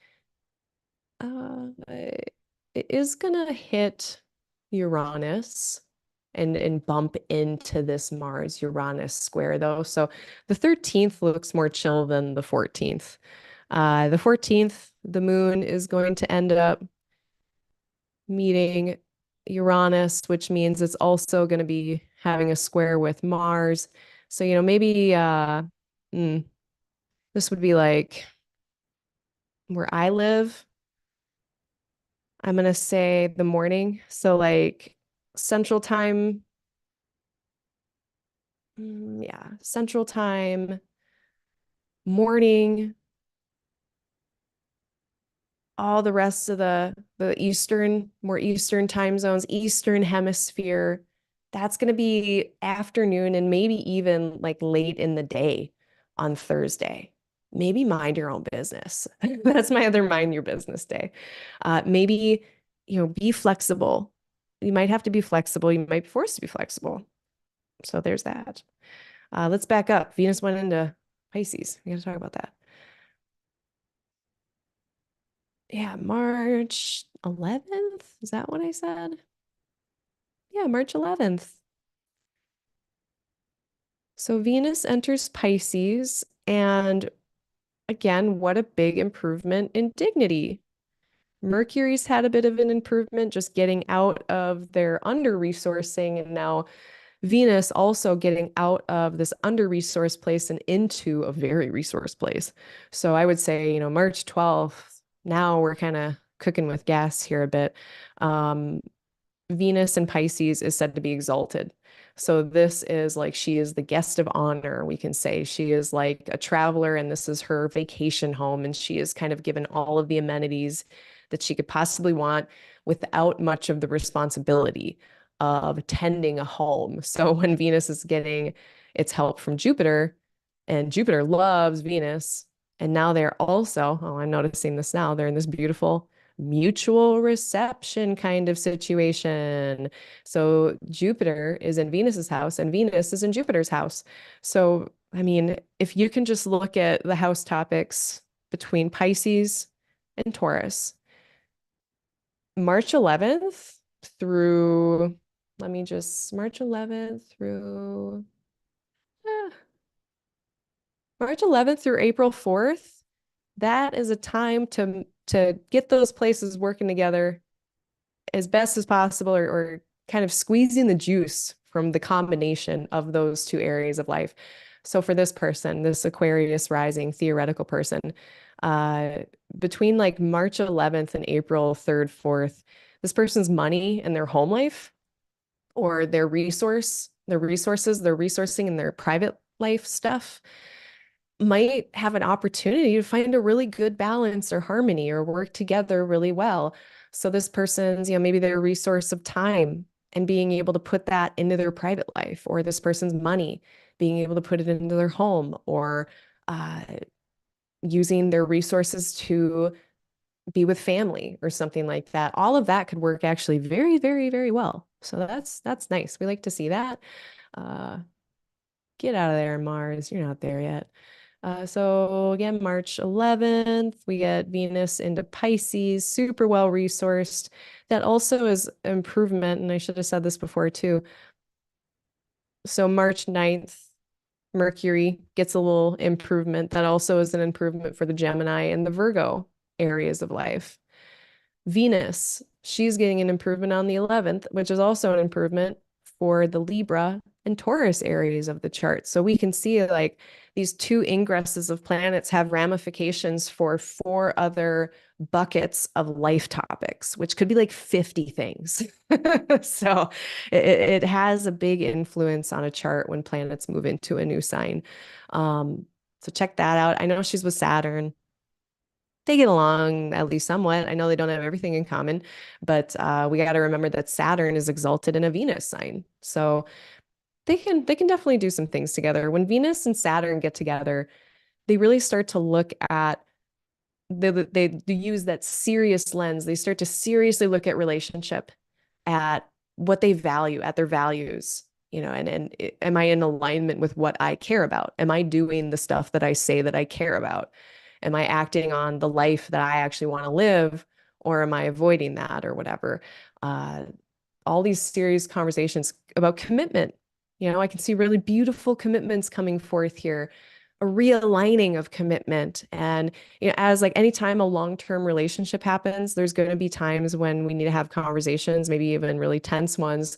It is going to hit Uranus and bump into this Mars-Uranus square, though. So the 13th looks more chill than the 14th. The 14th, the moon is going to end up meeting Uranus, which means it's also going to be having a square with Mars. So, maybe this would be like where I live. I'm going to say the morning. So like Central Time. Yeah, Central Time, morning, all the rest of the more Eastern time zones, Eastern hemisphere. That's going to be afternoon and maybe even like late in the day on Thursday. Maybe mind your own business. That's my other mind your business day. Maybe, be flexible. You might have to be flexible. You might be forced to be flexible. So there's that. Let's back up. Venus went into Pisces. We got to talk about that. Yeah, March 11th. Is that what I said? Yeah, March 11th. So Venus enters Pisces, and again, what a big improvement in dignity. Mercury's had a bit of an improvement just getting out of their under-resourcing, and now Venus also getting out of this under-resourced place and into a very resource place. So I would say, March 12th, now we're kind of cooking with gas here a bit. Venus in Pisces is said to be exalted. So this is like she is the guest of honor, we can say. She is like a traveler, and this is her vacation home, and she is kind of given all of the amenities that she could possibly want without much of the responsibility of tending a home. So when Venus is getting its help from Jupiter, and Jupiter loves Venus, and now they're also, I'm noticing this now, they're in this beautiful mutual reception kind of situation. So Jupiter is in Venus's house and Venus is in Jupiter's house. So, I mean, if you can just look at the house topics between Pisces and Taurus, March 11th through, March 11th through, March 11th through April 4th, that is a time to get those places working together as best as possible, or kind of squeezing the juice from the combination of those two areas of life. So for this person, this Aquarius rising theoretical person, between like March 11th and April 3rd, 4th, this person's money and their home life or their resource their resources, their resourcing and their private life stuff might have an opportunity to find a really good balance or harmony or work together really well. So this person's, maybe their resource of time and being able to put that into their private life, or this person's money, being able to put it into their home, or uh, using their resources to be with family or something like that. All of that could work actually very, very, very well. So that's nice. We like to see that. Uh, get out of there, Mars. You're not there yet. So again, March 11th, we get Venus into Pisces, super well resourced. That also is improvement, and I should have said this before too. So March 9th, Mercury gets a little improvement. That also is an improvement for the Gemini and the Virgo areas of life. Venus, she's getting an improvement on the 11th, which is also an improvement for the Libra and Taurus areas of the chart. So we can see like these two ingresses of planets have ramifications for four other buckets of life topics, which could be like 50 things. So it has a big influence on a chart when planets move into a new sign. So check that out. I know she's with Saturn. They get along at least somewhat. I know they don't have everything in common, but we got to remember that Saturn is exalted in a Venus sign. So they can definitely do some things together. When Venus and Saturn get together, they really start to look at they use that serious lens. They start to seriously look at relationship, at what they value, at their values, and am I in alignment with what I care about? Am I doing the stuff that I say that I care about? Am I acting on the life that I actually want to live, or am I avoiding that or whatever? Uh, all these serious conversations about commitment. I can see really beautiful commitments coming forth here, a realigning of commitment. And, as like anytime a long-term relationship happens, there's going to be times when we need to have conversations, maybe even really tense ones,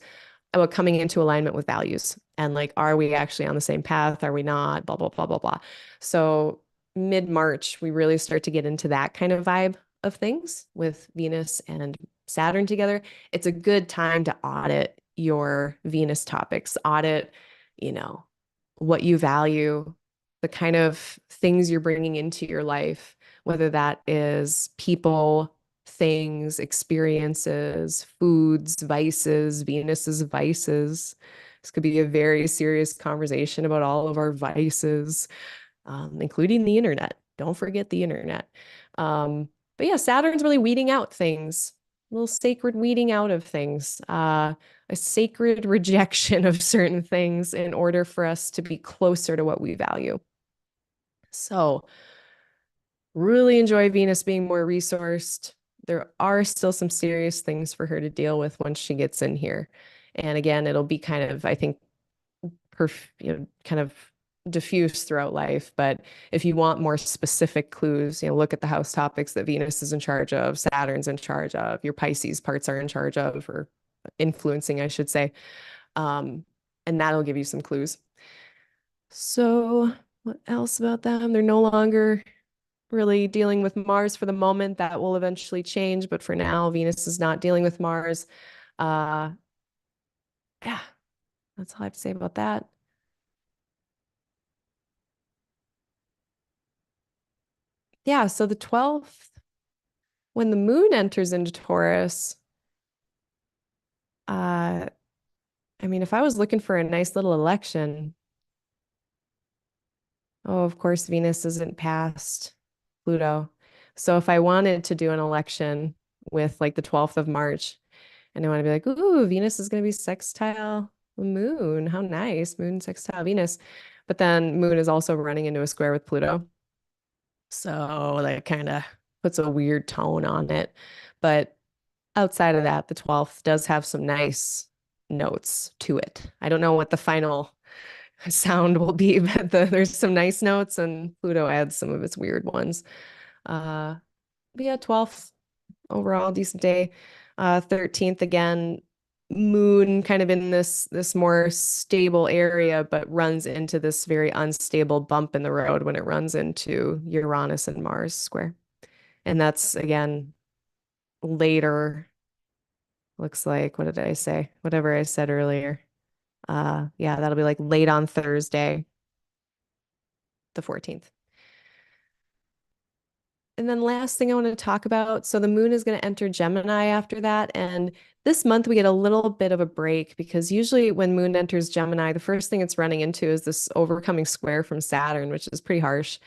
about coming into alignment with values and like, are we actually on the same path? Are we not? Blah, blah, blah, blah, blah. So mid-March, we really start to get into that kind of vibe of things with Venus and Saturn together. It's a good time to audit your Venus topics, audit, you know, what you value, the kind of things you're bringing into your life, whether that is people, things, experiences, foods, vices, Venus's vices. This could be a very serious conversation about all of our vices, including the internet. Don't forget the internet. But yeah, Saturn's really weeding out things, a little sacred weeding out of things, a sacred rejection of certain things in order for us to be closer to what we value. So really enjoy Venus being more resourced. There are still some serious things for her to deal with once she gets in here. And again, it'll be kind of, I think, kind of diffuse throughout life. But if you want more specific clues, look at the house topics that Venus is in charge of, Saturn's in charge of, your Pisces parts are in charge of, or influencing, I should say. And that'll give you some clues. So what else about them? They're no longer really dealing with Mars for the moment. That will eventually change, but for now, Venus is not dealing with Mars. Uh, yeah, that's all I have to say about that. Yeah, so the 12th, when the moon enters into Taurus, uh, I mean, if I was looking for a nice little election, oh, of course, Venus isn't past Pluto. So if I wanted to do an election with like the 12th of March, and I want to be like, ooh, Venus is going to be sextile the moon. How nice. Moon sextile Venus. But then moon is also running into a square with Pluto. So that kind of puts a weird tone on it. But outside of that, the 12th does have some nice notes to it. I don't know what the final sound will be, but there's some nice notes, and Pluto adds some of its weird ones. But yeah, 12th overall decent day. 13th again, moon kind of in this more stable area, but runs into this very unstable bump in the road when it runs into Uranus and Mars square. And that's again later. Looks like, what did I say? Whatever I said earlier. Yeah, that'll be like late on Thursday, the 14th. And then last thing I want to talk about, so the moon is going to enter Gemini after that. And this month we get a little bit of a break because usually when moon enters Gemini, the first thing it's running into is this overcoming square from Saturn, which is pretty harsh.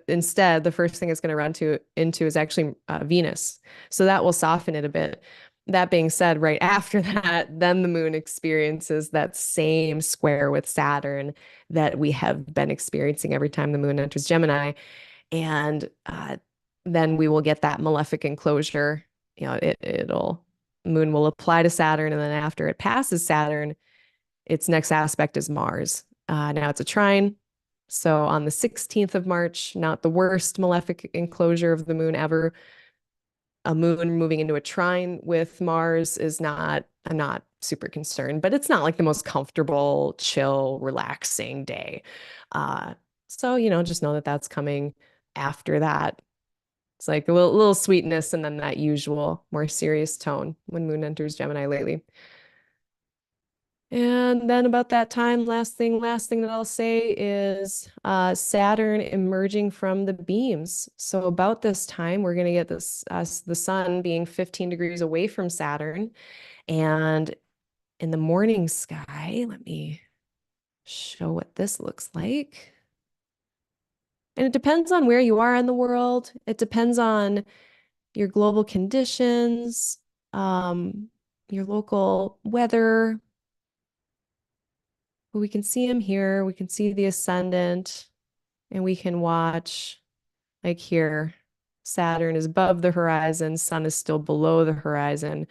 Instead, the first thing it's going to run into is actually Venus. So that will soften it a bit. That being said, right after that, then the moon experiences that same square with Saturn that we have been experiencing every time the moon enters Gemini. And then we will get that malefic enclosure. You know, it'll moon will apply to Saturn, and then after it passes Saturn, its next aspect is Mars. Now it's a trine. So on the 16th of March, not the worst malefic enclosure of the moon ever. A moon moving into a trine with Mars is not, I'm not super concerned, but it's not like the most comfortable, chill, relaxing day. So, just know that that's coming after that. It's like a little sweetness and then that usual more serious tone when moon enters Gemini lately. And then about that time, last thing that I'll say is Saturn emerging from the beams. So about this time, we're going to get the sun being 15 degrees away from Saturn. And in the morning sky, let me show what this looks like. And it depends on where you are in the world. It depends on your global conditions, your local weather. But we can see him here. We can see the ascendant, and we can watch like here. Saturn is above the horizon, Sun is still below the horizon.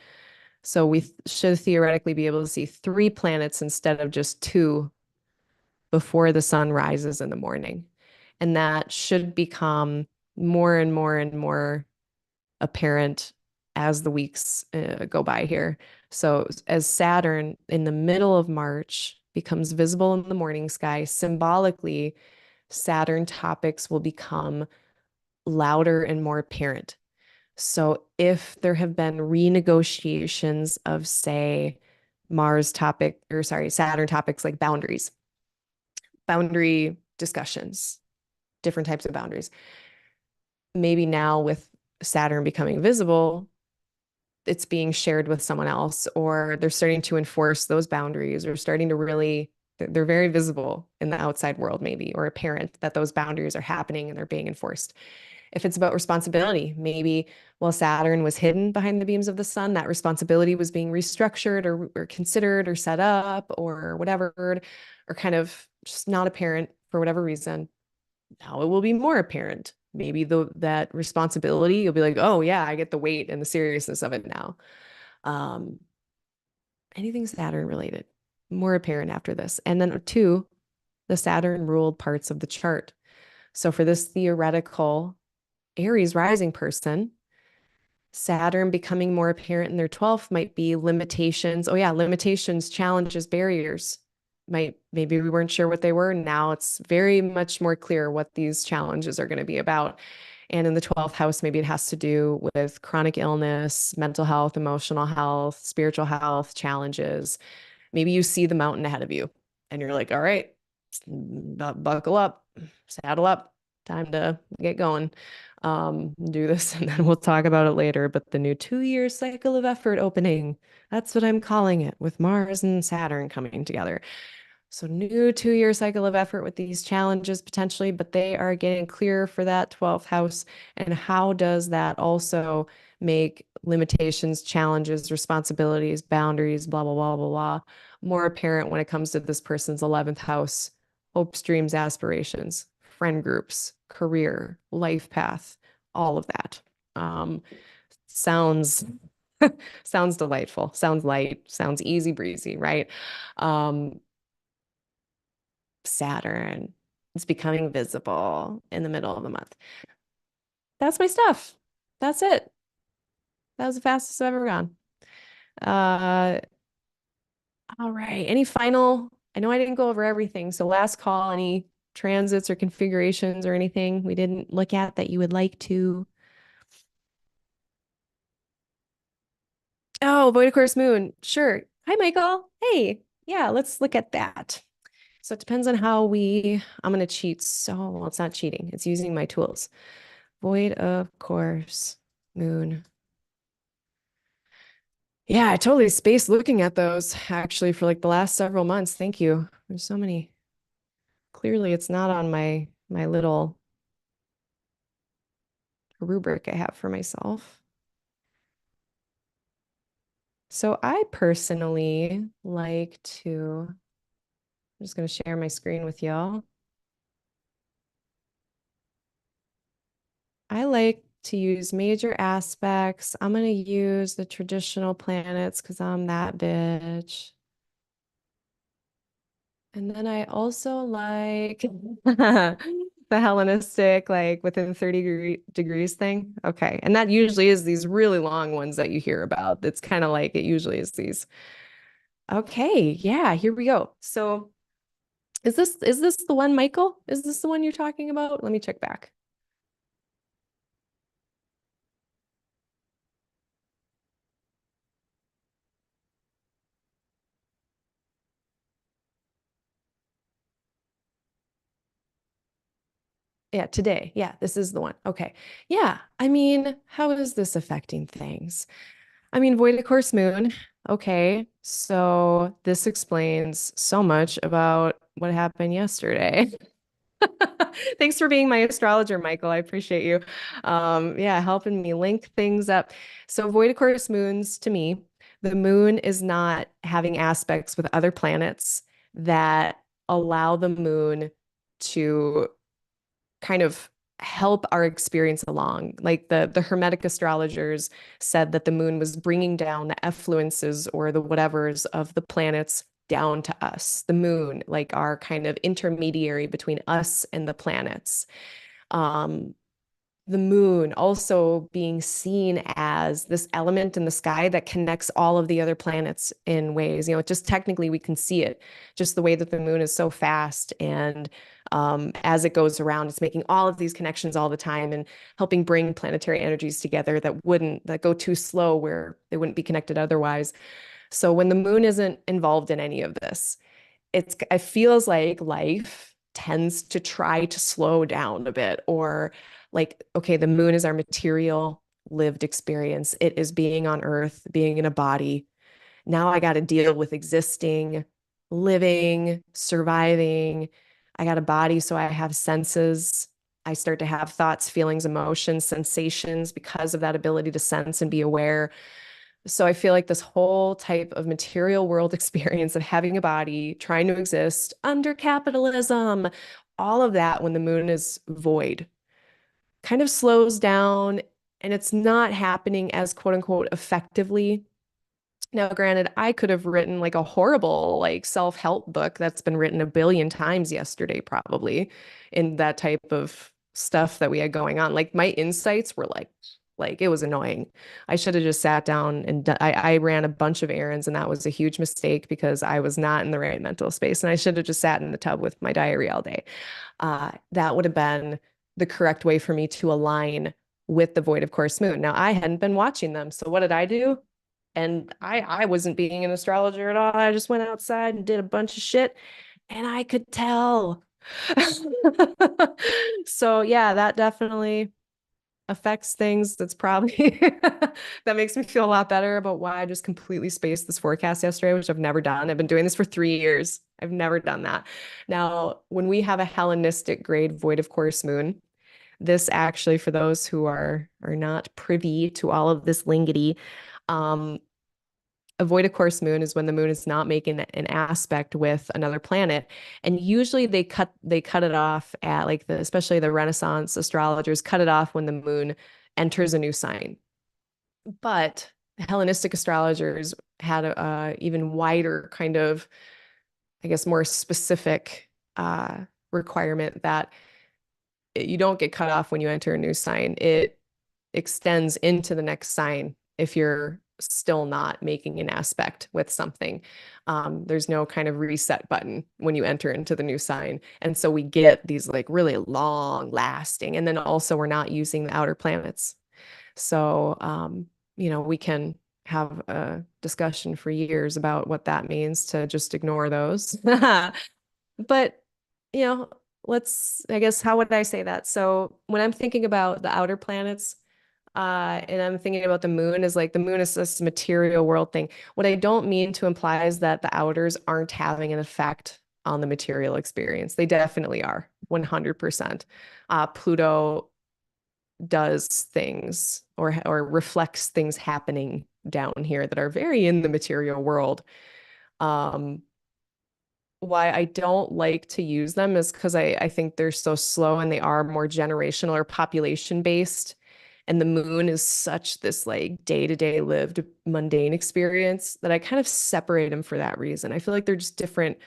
So we should theoretically be able to see three planets instead of just two before the sun rises in the morning. And that should become more and more and more apparent as the weeks go by here. So as Saturn in the middle of March becomes visible in the morning sky, symbolically, Saturn topics will become louder and more apparent. So if there have been renegotiations of, say, Saturn topics like boundary discussions, different types of boundaries. Maybe now with Saturn becoming visible, it's being shared with someone else, or they're starting to enforce those boundaries, or starting to really, they're very visible in the outside world, maybe, or apparent that those boundaries are happening and they're being enforced. If it's about responsibility, maybe while Saturn was hidden behind the beams of the sun, that responsibility was being restructured or considered or set up or whatever, or kind of just not apparent for whatever reason. Now it will be more apparent. Maybe that responsibility, you'll be like, oh yeah, I get the weight and the seriousness of it now. Um, Anything Saturn related, more apparent after this. And then two, the Saturn ruled parts of the chart. So for this theoretical Aries rising person, Saturn becoming more apparent in their 12th might be limitations. Oh yeah, limitations, challenges, barriers. Maybe we weren't sure what they were. Now it's very much more clear what these challenges are going to be about. And in the 12th house, maybe it has to do with chronic illness, mental health, emotional health, spiritual health challenges. Maybe you see the mountain ahead of you and you're like, all right, buckle up, saddle up, time to get going. Do this and then we'll talk about it later. But the new 2-year cycle of effort opening, that's what I'm calling it, with Mars and Saturn coming together. So new 2-year cycle of effort with these challenges potentially, but they are getting clearer for that 12th house. And how does that also make limitations, challenges, responsibilities, boundaries, blah, blah, blah, blah, blah, more apparent when it comes to this person's 11th house, hopes, dreams, aspirations, friend groups, career, life path, all of that. Sounds sounds delightful, sounds light, sounds easy breezy, right? Saturn is becoming visible in the middle of the month. That's my stuff. That's it. That was the fastest I've ever gone. Uh, all right. I know I didn't go over everything. So last call, any transits or configurations or anything we didn't look at that you would like to? Oh, void of course moon. Sure. Hi, Michael. Hey. yeah, let's look at that. So it depends on how I'm going to cheat. So, well, it's not cheating. It's using my tools. Void of course, moon. Yeah, I totally spaced looking at those actually for like the last several months. Thank you. There's so many. Clearly, it's not on my little rubric I have for myself. So I personally like to, I'm just going to share my screen with y'all. I like to use major aspects. I'm going to use the traditional planets because I'm that bitch. And then I also like the Hellenistic, like within 30 degrees thing. Okay. And that usually is these really long ones that you hear about. It's kind of like it usually is these. Okay. Yeah, here we go. So is this the one, Michael? Is this the one you're talking about? Let me check back. Yeah, today. Yeah, this is the one. Okay. Yeah. I mean, how is this affecting things? I mean, void of course moon. Okay. So this explains so much about what happened yesterday. Thanks for being my astrologer, Michael. I appreciate you. Yeah, helping me link things up. So void of course moons to me, the moon is not having aspects with other planets that allow the moon to kind of help our experience along. Like the Hermetic astrologers said that the moon was bringing down the effluences or the whatevers of the planets down to us. The moon, like our kind of intermediary between us and the planets. Um, the moon also being seen as this element in the sky that connects all of the other planets in ways, just technically we can see it, just the way that the moon is so fast. And as it goes around, it's making all of these connections all the time and helping bring planetary energies together that go too slow where they wouldn't be connected otherwise. So when the moon isn't involved in any of this, it feels like life tends to try to slow down a bit, or like, okay, the moon is our material lived experience. It is being on earth, being in a body. Now I got to deal with existing, living, surviving. I got a body, so I have senses. I start to have thoughts, feelings, emotions, sensations because of that ability to sense and be aware. So I feel like this whole type of material world experience of having a body, trying to exist under capitalism, all of that when the moon is void kind of slows down, and it's not happening as quote unquote effectively. Now, granted, I could have written like a horrible like self-help book that's been written a billion times yesterday, probably, in that type of stuff that we had going on. Like my insights were like it was annoying. I should have just sat down and I ran a bunch of errands, and that was a huge mistake because I was not in the right mental space, and I should have just sat in the tub with my diary all day. That would have been the correct way for me to align with the void of course moon. Now I hadn't been watching them, so what did I do? And I wasn't being an astrologer at all. I just went outside and did a bunch of shit, and I could tell. So yeah, that definitely affects things. That's probably that makes me feel a lot better about why I just completely spaced this forecast yesterday, which I've never done. I've been doing this for 3 years. I've never done that. Now, when we have a Hellenistic grade void of course moon, this actually, for those who are not privy to all of this lingity, um, a void of course moon is when the moon is not making an aspect with another planet, and usually they cut it off at like especially the Renaissance astrologers cut it off when the moon enters a new sign. But Hellenistic astrologers had a even wider kind of, I guess, more specific requirement that you don't get cut off when you enter a new sign. It extends into the next sign if you're still not making an aspect with something. There's no kind of reset button when you enter into the new sign. And so we get these like really long lasting. And then also we're not using the outer planets. So, we can have discussion for years about what that means to just ignore those. But, you know, I guess, how would I say that? So when I'm thinking about the outer planets, and I'm thinking about the moon is like the moon is this material world thing. What I don't mean to imply is that the outers aren't having an effect on the material experience. They definitely are, 100%. Pluto does things or reflects things happening down here that are very in the material world. Um, why I don't like to use them is because I think they're so slow and they are more generational or population based. And the moon is such this like day-to-day lived mundane experience that I kind of separate them for that reason. I feel like they're just different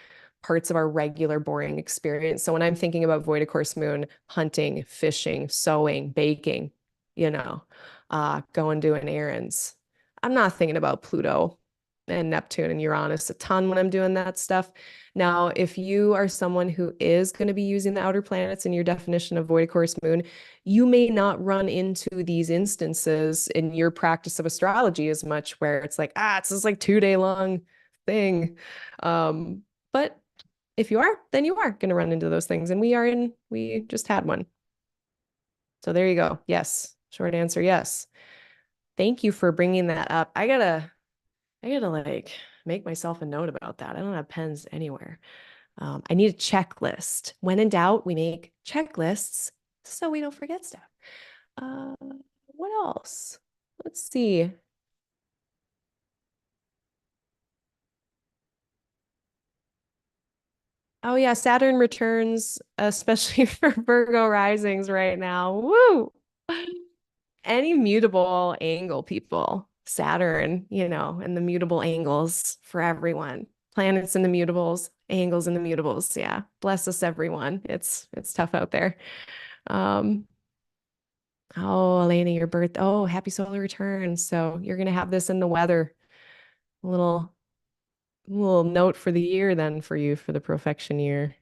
parts of our regular boring experience. So when I'm thinking about void of course moon, hunting, fishing, sewing, baking, going doing errands, I'm not thinking about Pluto and Neptune and Uranus a ton when I'm doing that stuff. Now, if you are someone who is going to be using the outer planets in your definition of void of course moon, you may not run into these instances in your practice of astrology as much where it's like, it's this like 2 day long thing. But if you are, then you are going to run into those things. And we just had one. So there you go. Yes. Short answer, yes. Thank you for bringing that up. I gotta like make myself a note about that. I don't have pens anywhere. I need a checklist. When in doubt, we make checklists so we don't forget stuff. Uh, what else? Let's see. Oh yeah, Saturn returns, especially for Virgo risings right now. Woo! Any mutable angle, people. Saturn, and the mutable angles for everyone. Planets in the mutables, angles in the mutables. Yeah. Bless us, everyone. It's tough out there. Um, oh, Elena, your birth. Oh, happy solar return. So you're gonna have this in the weather. A little note for the year then for you for the profection year.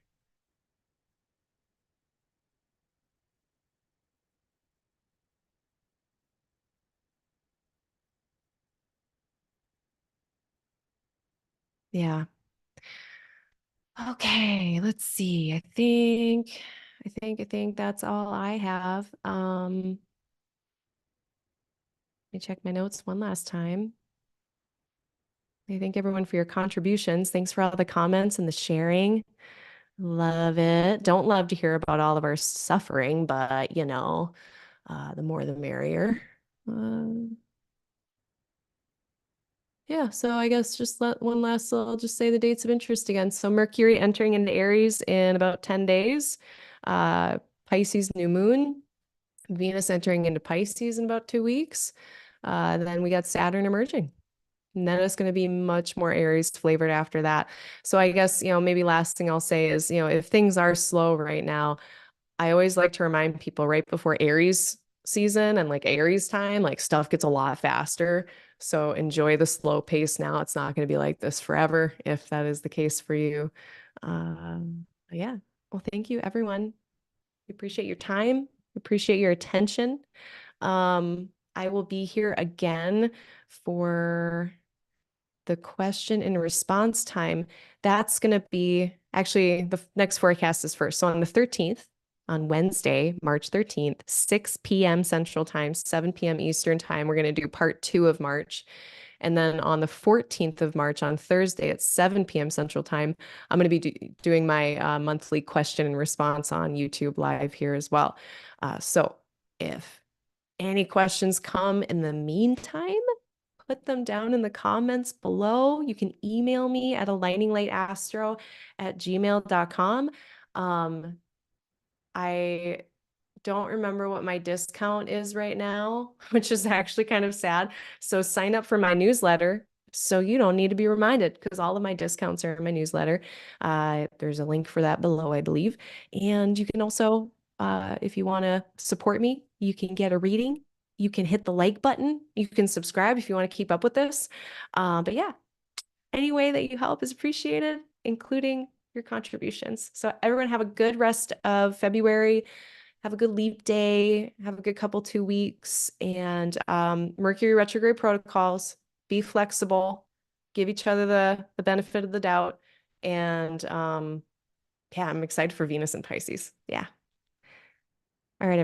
Yeah. Okay, let's see. I think that's all I have. Let me check my notes one last time. I thank everyone for your contributions. Thanks for all the comments and the sharing. Love it. Don't love to hear about all of our suffering, but the more the merrier. Um, yeah, so I guess just I'll just say the dates of interest again. So Mercury entering into Aries in about 10 days. Uh, Pisces New Moon. Venus entering into Pisces in about 2 weeks. Then we got Saturn emerging. And then it's going to be much more Aries flavored after that. So I guess, maybe last thing I'll say is, if things are slow right now, I always like to remind people right before Aries season and like Aries time, like stuff gets a lot faster. So enjoy the slow pace now. It's not going to be like this forever if that is the case for you. Yeah. Well, thank you, everyone. We appreciate your time. Appreciate your attention. I will be here again for the question and response time. That's going to be actually the next forecast is first. So on the 13th, on Wednesday, March 13th, 6 p.m. Central Time, 7 p.m. Eastern Time, we're going to do part 2 of March. And then on the 14th of March, on Thursday at 7 p.m. Central Time, I'm going to be doing my monthly question and response on YouTube Live here as well. So if any questions come in the meantime, put them down in the comments below. You can email me at aligninglight@gmail.com. I don't remember what my discount is right now, which is actually kind of sad. So sign up for my newsletter so you don't need to be reminded because all of my discounts are in my newsletter. There's a link for that below, I believe. And you can also, if you want to support me, you can get a reading. You can hit the like button. You can subscribe if you want to keep up with this. But yeah, any way that you help is appreciated, including your contributions. So everyone have a good rest of February. Have a good leap day. Have a good couple 2 weeks. And Mercury retrograde protocols. be flexible, give each other the benefit of the doubt. And yeah, I'm excited for Venus and Pisces. Yeah. All right.